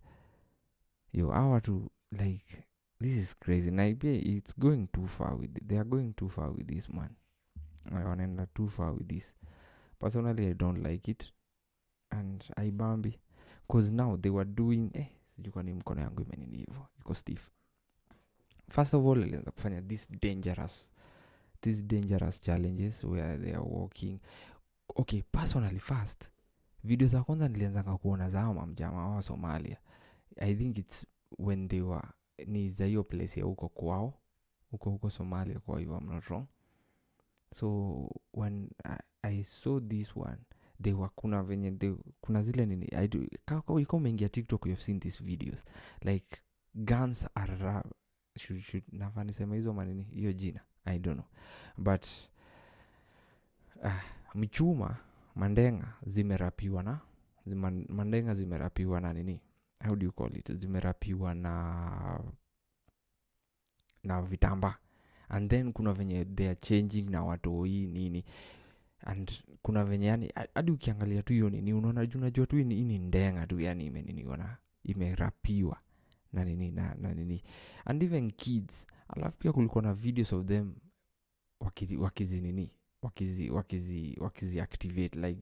hawa tu, like, this is crazy. Na it's going too far with it. They are going too far with this, man. Wanaenda too far with this. Personally, I don't like it. And I bambi. Because now they were doing sijui kwa nini mkono yangu imenini hivyo. Iko stiff. First of all, alianza kufanya these dangerous challenges where they are walking. Okay, personally first, video za kwanza nilianza kuona za mjamaa wa Somalia. I think it's when they were ni za hiyo place ya huko kwao, huko Somalia, kwa hivyo I'm not wrong. So when I saw this one, they were kuna zile nini, kako umeingia TikTok, you've seen these videos, like guns are should nafani sema hizo manini hiyo jina, I don't know, but mchuma mandenga zimerapiwa na nini, how do you call it, zimerapiwa na vitamba, and then kuna venye they are changing na watoi nini, and kuna venye yani hadi ukiangalia tu hiyo nini unaona unajua tu ni ndenga tu, yani imerapiwa na nini, and even kids. Alafu pia kulikuwa na videos of them wakizi activate, like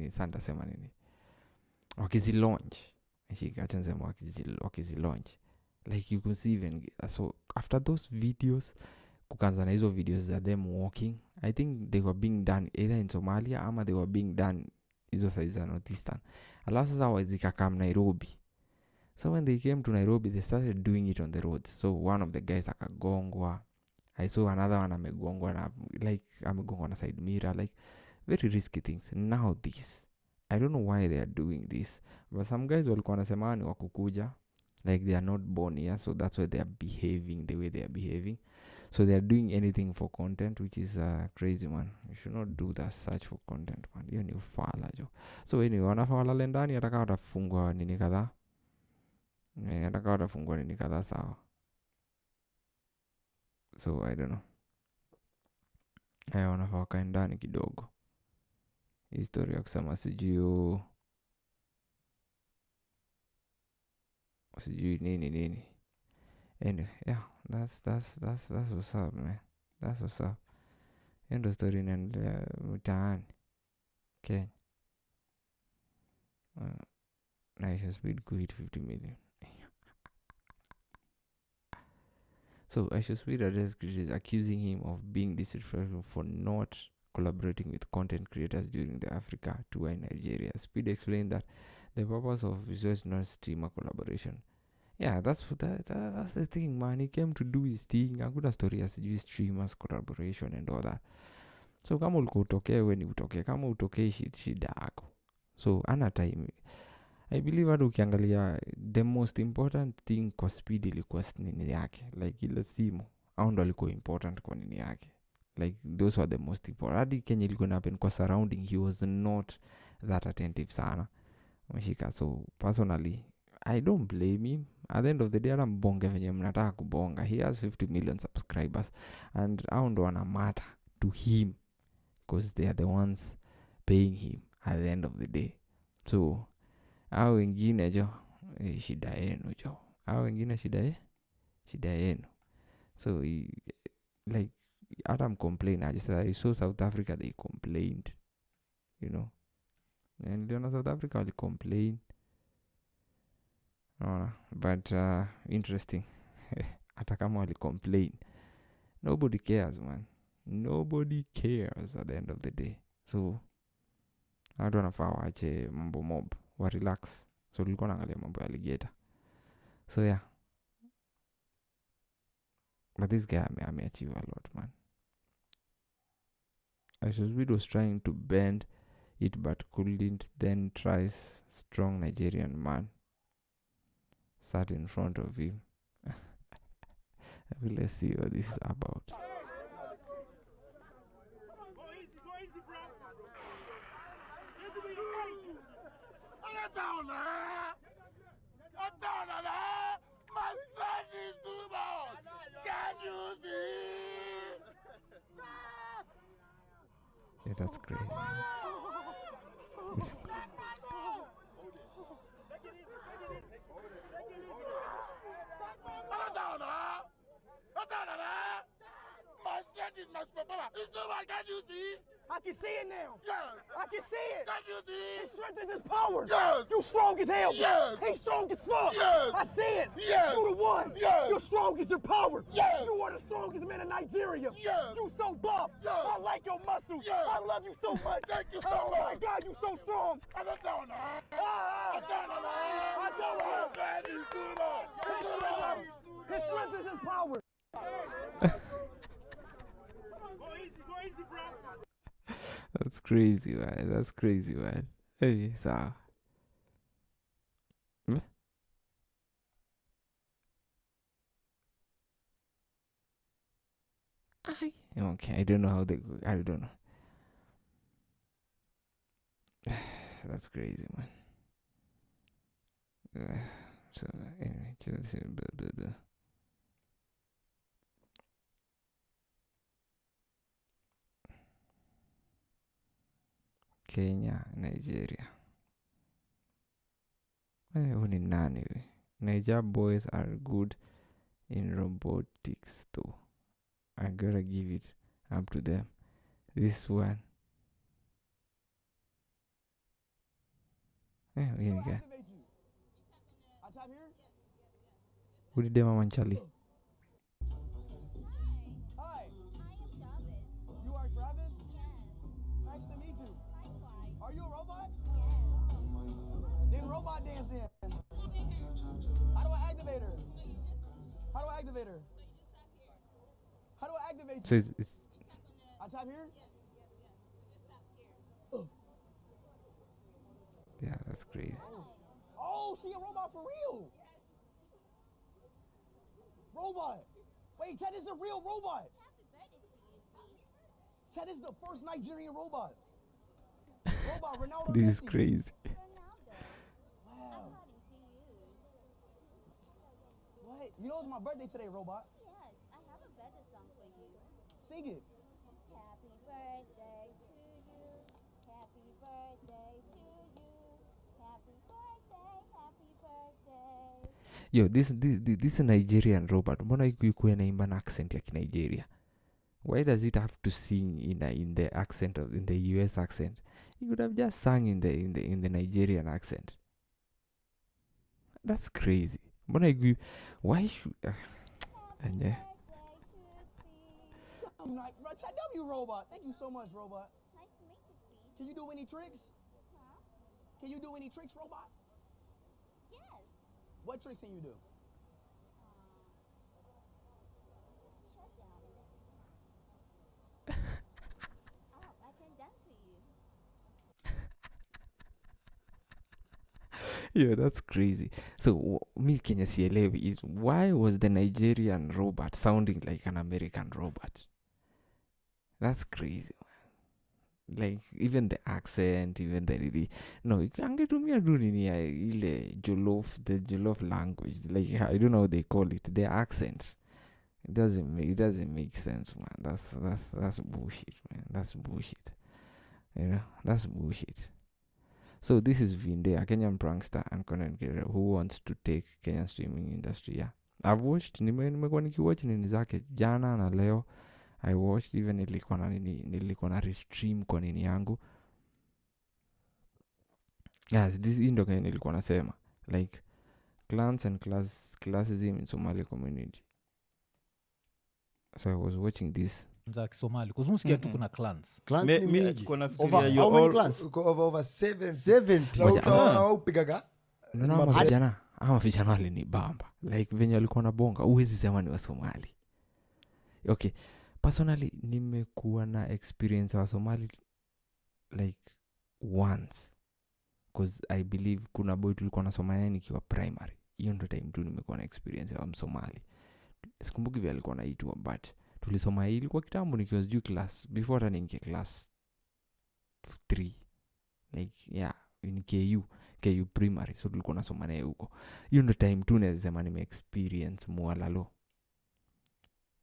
santa sema nini, wakizi launch, acha nisema wakizi launch, like you could see even. So after those videos kukanza na hizo videos za them walking, I think they were being done either in Somalia ama they were being done hizo size za Northeastern. Alafu sasa wazikakam Nairobi. So when they came to Nairobi, they started doing it on the road. So one of the guys akagongwa. I saw another one amegongwa na side mirror, like very risky things. Now this, I don't know why they are doing this, but some guys walikuwa wanasema ni wakukuja, like they are not born here, so that's why they are behaving the way they are behaving. So they are doing anything for content, which is crazy, man. You should not do that, search for content, man. Hiyo ni ufala jo. So anyway, wanafala lendani ataka watafungwa nini kadhaa. Ataka watafungwa nini kadhaa sawa. So I don't know. Wanafaa wakae ndani kidogo. Historia kusema sijui nini. Anyway, yeah, that's what's up, man. That's what's up. End of story inaendelea mtaani Kenya. Naisha Speed could hit 50 million. So Aisha Speed addressed critics accusing him of being disrespectful for not collaborating with content creators during the Africa tour in Nigeria. Speed explained that the purpose of his was not streamer collaboration. Yeah, that's the thing, man. He came to do his thing. Hakuna story ya sijui streamers collaboration and all that. So kama ulikuwa utokee weni utokee, kama utokee shida yako. So ana time. I believe hata ukiangalia the most important thing kwa Speed ilikuwa nini yake, like ile simu au ndo alikuwa important kwa nini yake, like those were the most important. Hadi Kenya ilikuwa na happen kwa surrounding, he was not that attentive sana mshika. So personally I don't blame him. At the end of the day, ana mbonge venye mnataka kubonga. He has 50 million subscribers and au ndo ana matter to him, because they are the ones paying him at the end of the day. So hao wengine jo shida yenu jo, hao wengine shida yenu. So like Adam complained. I saw South Africa, they complained, you know, and South Africa will complain. But interesting. Hata kama wali complain, nobody cares, man. Nobody cares at the end of the day. So watu wanafaa waache mambo mob, wa relax. So tulikuwa naangalia mambo ya alligator. So yeah, but this guy achieve a lot, man. Asosbid was trying to bend it but couldn't, then tries strong Nigerian man sat in front of him. Let's see what this is about. My son is too much. Can you see? Yeah, that's great. My strength is my superpower. It's too much. Can you see? I can see it now. Yes. I can see it. Can you see? His strength is his power. Yes. You strong as hell. Yes. He's strong as fuck. Yes. I see it. Yes. You the one. Yes. You're strong as your power. Yes. You are the strongest man in Nigeria. Yes. You so buff. Yes. I like your muscles. Yes. I love you so much. Thank you so oh much. Oh my God, you so strong. I don't know. I don't know. His strength is his power. That's crazy, man. That's crazy, man. Hey, so. Okay, I don't know how they go. I don't know. That's crazy, man. So, anyway, just blah, blah, blah. Kenya, Nigeria. Who ni nani we? Niger boys are good in robotics too. I gotta give it up to them. This one. Here again. Who did them Manchali? Hi. You are Travis? Nice to meet you. Are you a robot? Then robot dance then. How do I activate her? How do I activate her? How do I activate you? So it's I tap here? yeah, that's crazy. Oh, she a robot for real. Robot. Wait, Chad is a real robot. Chad is the first Nigerian robot. Robot, Ronaldo. This is Messi. crazy. Wow. What? You know it's my birthday today, robot. Yes, I have a better song for you. Sing it. Happy birthday to you. Happy birthday to you. Happy birthday, happy birthday. Yo, this Nigerian robot. Mbona ikuwe naimba na accent ya Nigeria? Why does it have to sing in the accent of in the US accent? You could have just sung in the Nigerian accent. That's crazy. Mbona why should and yeah. Chad W robot. Thank you so much, robot. Nice to meet you, Speed. Can you do any tricks? Huh? Can you do any tricks, robot? Yes. What tricks can you do? Shut down. Oh, I can dance for you. Yeah, that's crazy. So me Kenya sielewi is why was the Nigerian robot sounding like an American robot? That's crazy, man. Like even the accent, even the really no, angetumia do nini ya ile the Jollof language. Like I don't know how they call it. The accent. It doesn't make sense, man. That's bullshit, man. That's bullshit. You know, that's bullshit. So this is Vinde, a Kenyan prankster and content creator who wants to take Kenyan streaming industry. Yeah, I've watched, nimekuwa nikiwatch nini zake jana na leo. I watched even nilikuwa na restream kwa nini yangu. Yes, this ndo kwenye nilikuwa nasema. Like, clans and classism in Somali community. So I was watching this. za Kisomali kuzumusikia tu kuna clans. Clans ni mingi. How many clans? Over 70. Au pigaga. Ama vijana wale ni bamba. Like venye walikuwa na bonga, uwezi sema ni wa Somali. Okay, personally nimekuwa na experience wa Somali like once. Because I believe kuna boy tulikuwa nasoma naye nikiwa primary. Hiyo ndo time tu nimekuwa na experience ya Msomali. Sikumbuki vile alikuwa anaitwa, but tulisoma hii ilikuwa kitambo nikiwa sijui class before hata niingie class 3. Like yeah, in KU primary, so tulikuwa nasoma naye huko. Hiyo ndo time tu nasema nime experience Mwalalo.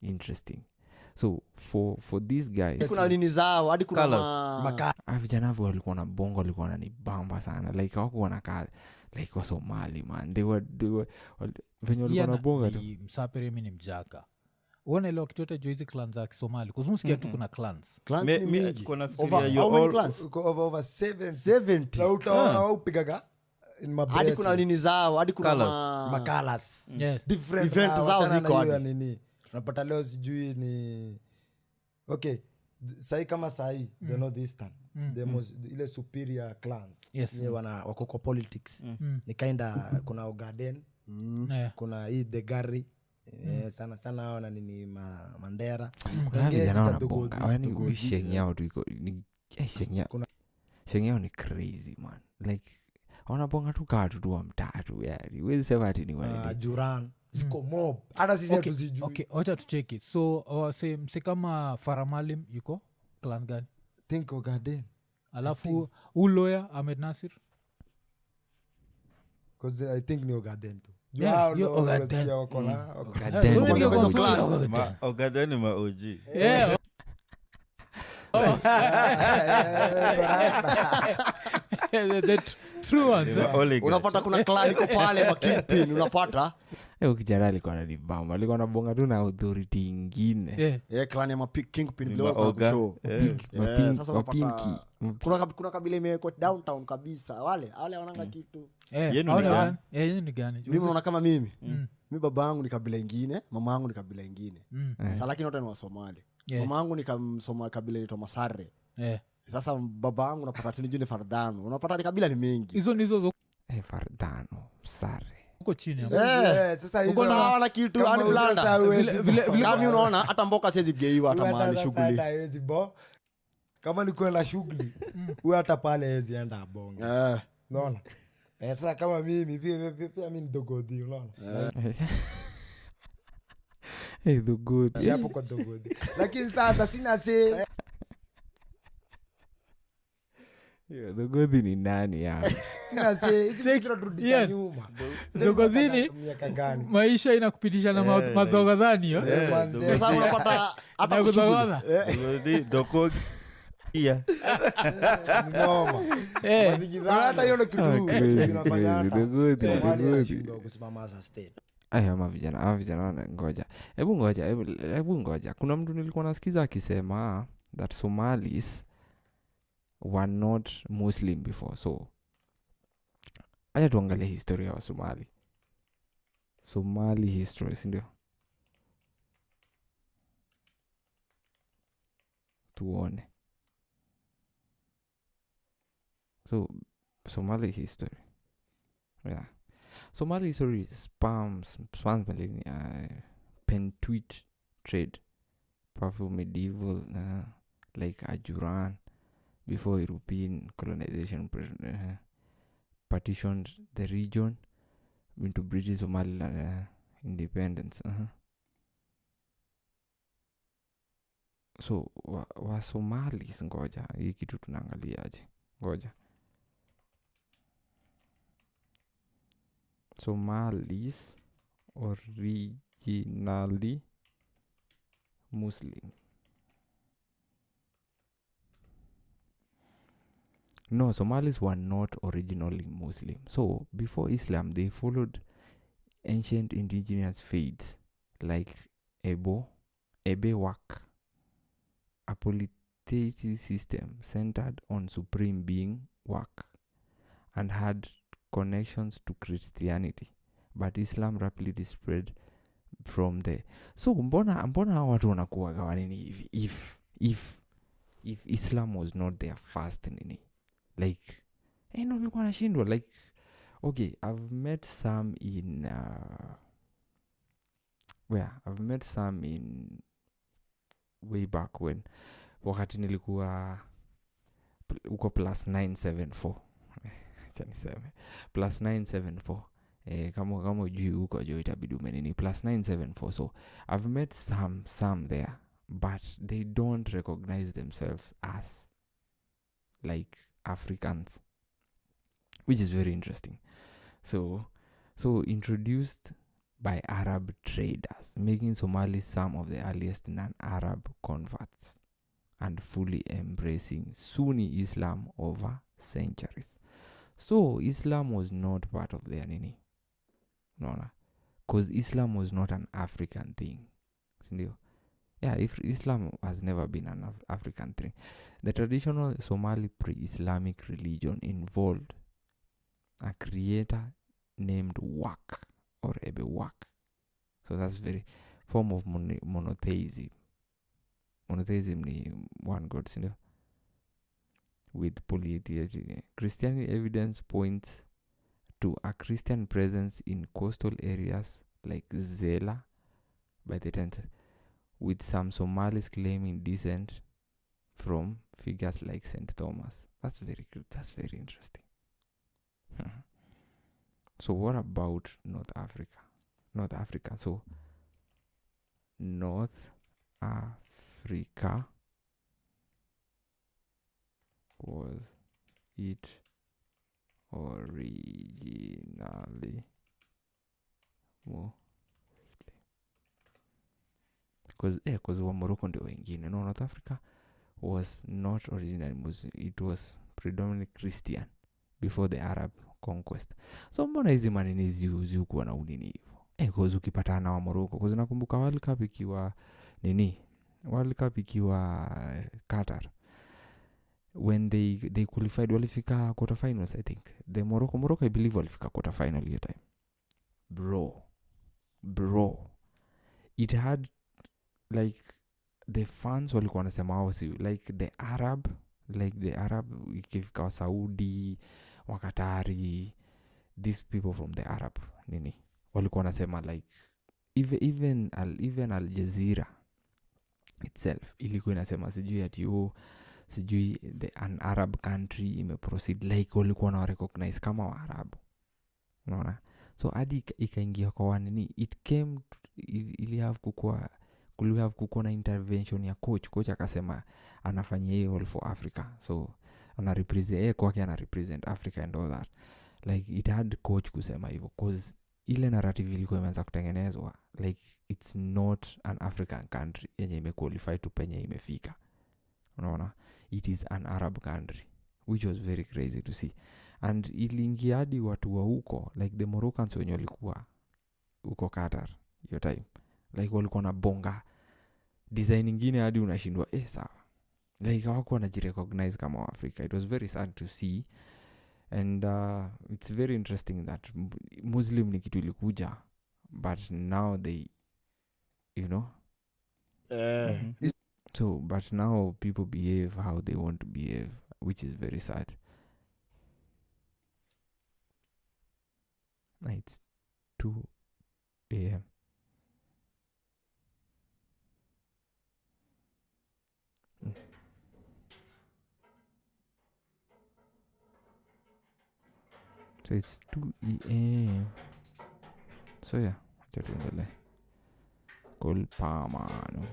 Interesting. So for these guys, kuna nini zao hadi kuna vijana wao walikuwa na bongo, walikuwa na nibamba sana, like hawako wanakaa like wa Somali man, they were venye walikuwa na bongo tu. Msapere mimi ni mjaka. Uone leo kitoto jo hizi clans za Kisomali kuzumusikia tu kuna clans. Clans ni mingi. Over 70. Na utaona au pigaga in my hadi kuna nini zao hadi kuna makalas. Different event zao ziko hadi nini. Unapata leo sijui ni okay, sai kama sai they know this time the most ile superior clans ni wako kwa politics. Ni kinda kuna Ogaden, kuna hii the Gari, sana sana hao na nini Mandera. Kuna vijana wanabonga, yani wishing yao tu iko ni shengeo ni crazy man, like wanabonga tu kaa tu wa mtatu, yani wezi sema ati ni wale Juran ziko mob hata sisi hatuzijui. Okay, wacha tucheki. So say kama Faramalim yuko clan gani? Think Ogaden. Alafu lawyer Ahmed Nasir, because I think ni Ogaden tu. Yeah, you Ogaden. Ogaden ni ma OG. Yeah. The true ones. Unapata kuna clan iko pale wa Kingpin unapata. Kijana alikuwa ananibamba, alikuwa anabonga tu na authority ingine. Clan ya ma Kingpin vile kwa show. Sasa unapata kuna kabila imeko downtown kabisa. Wale wananga kitu. Yeye ni gani? Mimi naona kama mimi baba yangu ni kabila ingine, mama yangu ni kabila ingine. Lakini wote ni wa Somali. Mama yangu nikamsoma kabila inaitwa Masare. Sasa baba yangu unapata tini juu ni Fardano. Unapata ni kabila ni mengi. Hizo Fardano, Sare. Uko chini hapo. Sasa hizo hawana kitu yani blanda. Kama unaona hata mboka siwezi geiwa hata mahali shughuli. Kama ni kwenda shughuli, wewe hata pale hezi enda bonge. Unaona? Sasa kama mimi pia mimi ndogodi, unaona? Ndogodi. Hapo kwa ndogodi. Lakini sasa sina se Dogodhi ni nani ya? Sina se, hizi tunarudisha nyuma. Dogodhini maisha inakupitisha na madhogodhani yo. Sasa unapata hata kudogodha. Dogodhi. Iya. Ngoma. Hata hiyo kitu tunafanya. Dogodhi. Kusimama za state. Ama vijana ngoja. Hebu ngoja. Kuna mtu nilikuwa nasikiza akisema that Somalis were not Muslim before. So acha tuangalie historia wa Somali history, ndio tuone. So Somali history, yeah. Somali history spans Pentuit trade, powerful medieval like Ajuran before European colonization partitioned the region into British Somaliland independence. So wa Somalis, ngoja hii kitu tunaangaliaje? Ngoja. Somalis originally Muslim. No, Somalis were not originally Muslim. So before Islam, they followed ancient indigenous faiths like Ebewak, a polytheistic system centered on supreme being Wak, and had connections to Christianity. But Islam rapidly spread from there. So mbona watu wanakuwaga wanini hivi if Islam was not their first nini, like nilikuwa nashindwa, like okay, I've met some in way back when wakati nilikuwa uko plus 974 acha niseme plus 974 kama ujui huko jo itabidi umenini plus 974. So I've met some there, but they don't recognize themselves as like Africans, which is very interesting. So introduced by Arab traders, making Somalis some of the earliest non-Arab converts and fully embracing Sunni Islam over centuries. So Islam was not part of their nini. No, because Islam was not an African thing. Yeah, if Islam has never been an African thing. The traditional Somali pre-Islamic religion involved a creator named Wak or Ebewak. So that's very form of monotheism. Monotheism ni one God, with polytheism. Christianity evidence points to a Christian presence in coastal areas like Zela by the 10th, with some Somalis claiming descent from figures like St. Thomas. That's very good. That's very interesting. So what about North Africa? North Africa. So North Africa was it originally Muslim? Because wa Morocco ndio wengine. No, North Africa was not originally Muslim. It was predominantly Christian before the Arab conquest. So mbona hizi manini ziukuwa na unini hivyo? Because ukipatana na wa Morocco, because nakumbuka World Cup ikiwa Qatar, when they qualified, walifika quarter finals, I think. The Morocco I believe walifika quarter final hiyo time. Bro, it had like the fans walikuwa wanasema wao si like the Arab ikifika wa Saudi, wa Qatari, these people from the Arab nini walikuwa wanasema like even Al Jazeera itself ilikuwa inasema sijui an Arab country imeproceed, like walikuwa na recognize kama Waarabu, unaona. So hadi ikaingia kwa nini, it came ili have kukua na intervention ya coach akasema anafanyia hiyo all for Africa, so ana represent Africa and all that, like it had coach kusema hivyo cause ile narrative ilikuwa imeanza kutengenezwa like it's not an African country yenye imequalify to penye imefika, unaona. It is an Arab country, which was very crazy to see. And iliingia hadi watu wa huko like the Moroccans wenye walikuwa huko Qatar hiyo time, like walikuwa na bonga design nyingine hadi unashindwa sawa, like hawako wanajirecognize kama wa Africa. It was very sad to see, and it's very interesting that Muslim ni kitu ilikuja, but now they so but now people behave how they want to behave, which is very sad. It's 2 a.m. So it's 2 a.m. So yeah, tuendelee. Kolpamano.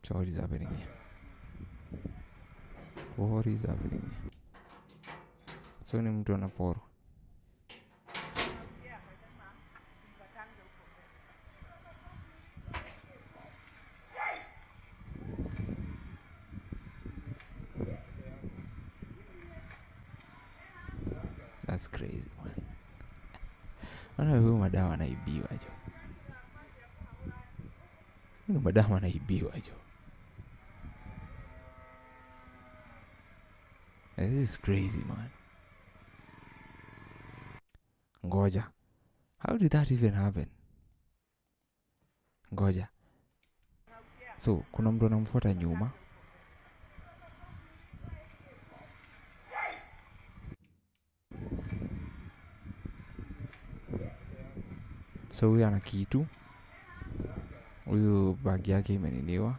So what is happening here? What is happening here? So ni mtu anaporo. That's crazy, man. Ana huyu madamu anaibiwa jo. Huyu madamu anaibiwa jo. This is crazy, man. Ngoja. How did that even happen? Ngoja. So, kuna mtu anamfuata nyuma. So, huyu ana kitu. Huyu bag yake imeniniwa.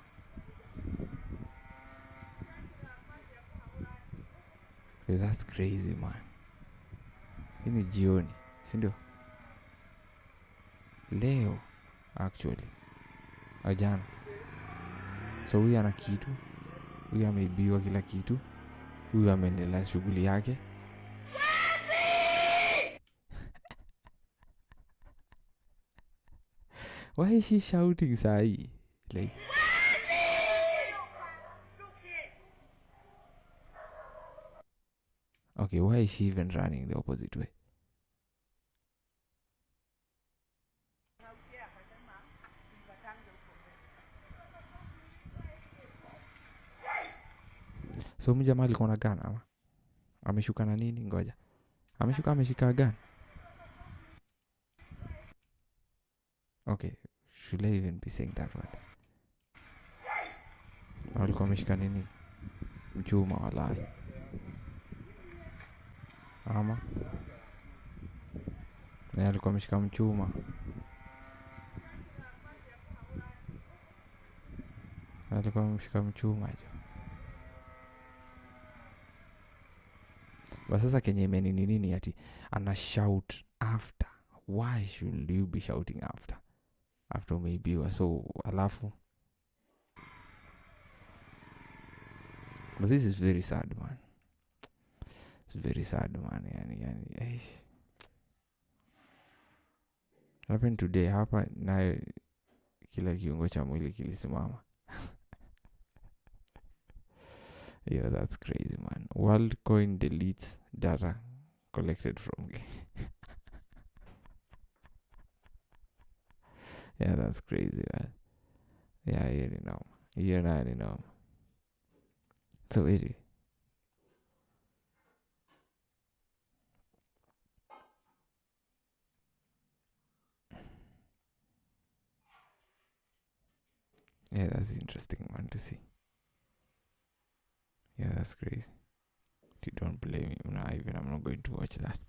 That's crazy, man. Hii ni jioni, si ndio? Leo actually. Jana. So huyu ana kitu. Huyu ameibiwa kila kitu. Huyu ameendelea shughuli yake. Why is she shouting sahi? Like okay, why is she even running the opposite way? So mjamaa alikuwa na gun ama ameshuka na nini? Ngoja. Ameshika gun. Okay, should I even be saying that word? Alikuwa ameshika nini? Mchuma walai. Ama alikuwa ameshika mchuma. Alikuwa ameshika mchuma hiyo. But sasa kenye imenini nini ati ana shout after. Why should you be shouting after? After maybe so alafu. But this is very sad, man. It's very sad, man. Yani happened today hapa na kila kiungo cha mwili kilisimama. Yeah, that's crazy, man. WorldCoin deletes data collected from yeah, that's crazy, man. Yeah, you know. So it yeah, that's interesting, man, to see. Yeah, that's crazy. You don't blame me. I'm not going to watch that.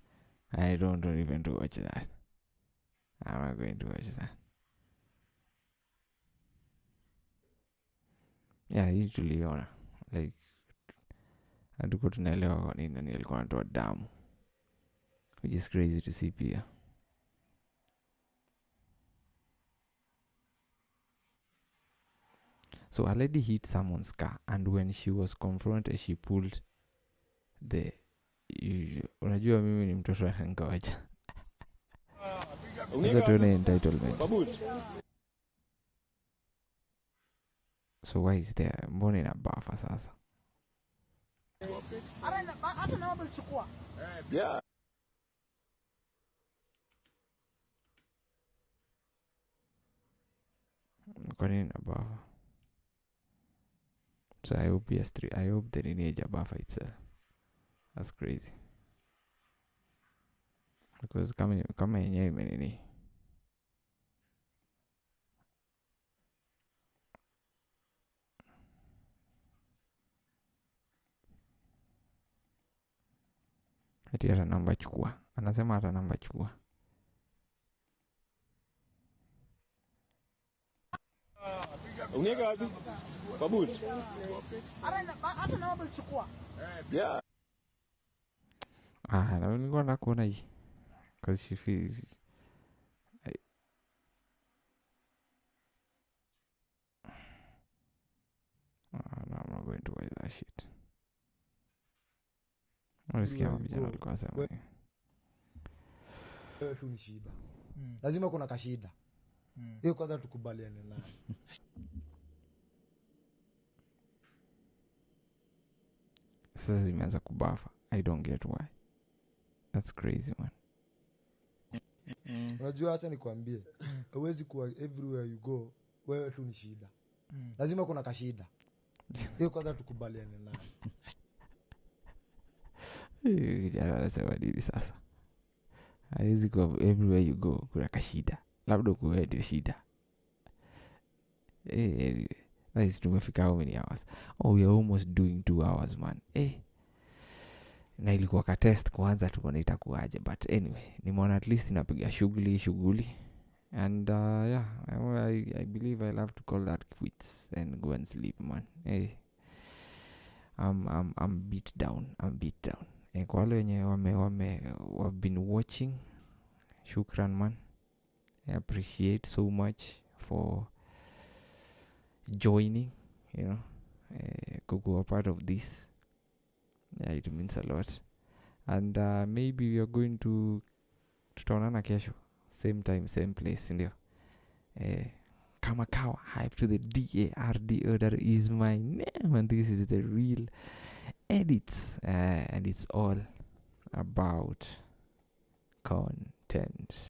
I don't even to watch that. I'm not going to watch that. Yeah, usually like hatuko tunaelewa kwa nini alikuwa anatoa damu, which is crazy to see pia. So a lady hit someone's car, and when she was confronted, she pulled the unajua mimi ni mtoto wa ngoja. Unaweza tuone entitlement. So why is there mbona ina buffer sasa? Yeah. Kwa nini ina buffer? So I hope PS3. I hope the lineage buffer itself. That's crazy. Because kama yenyewe imenini. Ati hata namba chukua. Anasema hata namba chukua. Unaweka wapi? Babuti. Hata namba chukua. Yeah. Na nilikuwa nakuona hii. Because she feels no, I'm not going to watch that shit. Unasikia vijana walikuwa wasema wewe tu ni shida. Lazima kuna kashida. Hiyo kwanza tukubaliane nayo. Sasa zimeanza kubafa. I don't get why. That's crazy, man. Unajua acha nikwambie, huwezi kuwa everywhere you go wewe tu ni shida. Lazima kuna kashida. Hiyo kwanza tukubaliane nayo. Kijana anasema nini sasa? Haiwezi kuwa everywhere you go kuna kashida. Labda kuwe ndio shida. Anyway, tumefika how many hours? Oh, we are almost doing 2 hours, man. Na ilikuwa ka test kwanza tuko itakuaje, but anyway nimeona at least inapiga shughuli and yeah, I believe I'll have to call that quits and go and sleep, man. I'm beat down. Kwa wale wenye whave been watching, shukran, man. I appreciate so much for joining, you know, kukuwa part of this. Yeah, it means a lot. And maybe we are going to tutaonana kesho, same time, same place, ndio. Kama kawa, hype to the DARDO, that is my name, and this is the real edits, and it's all about content.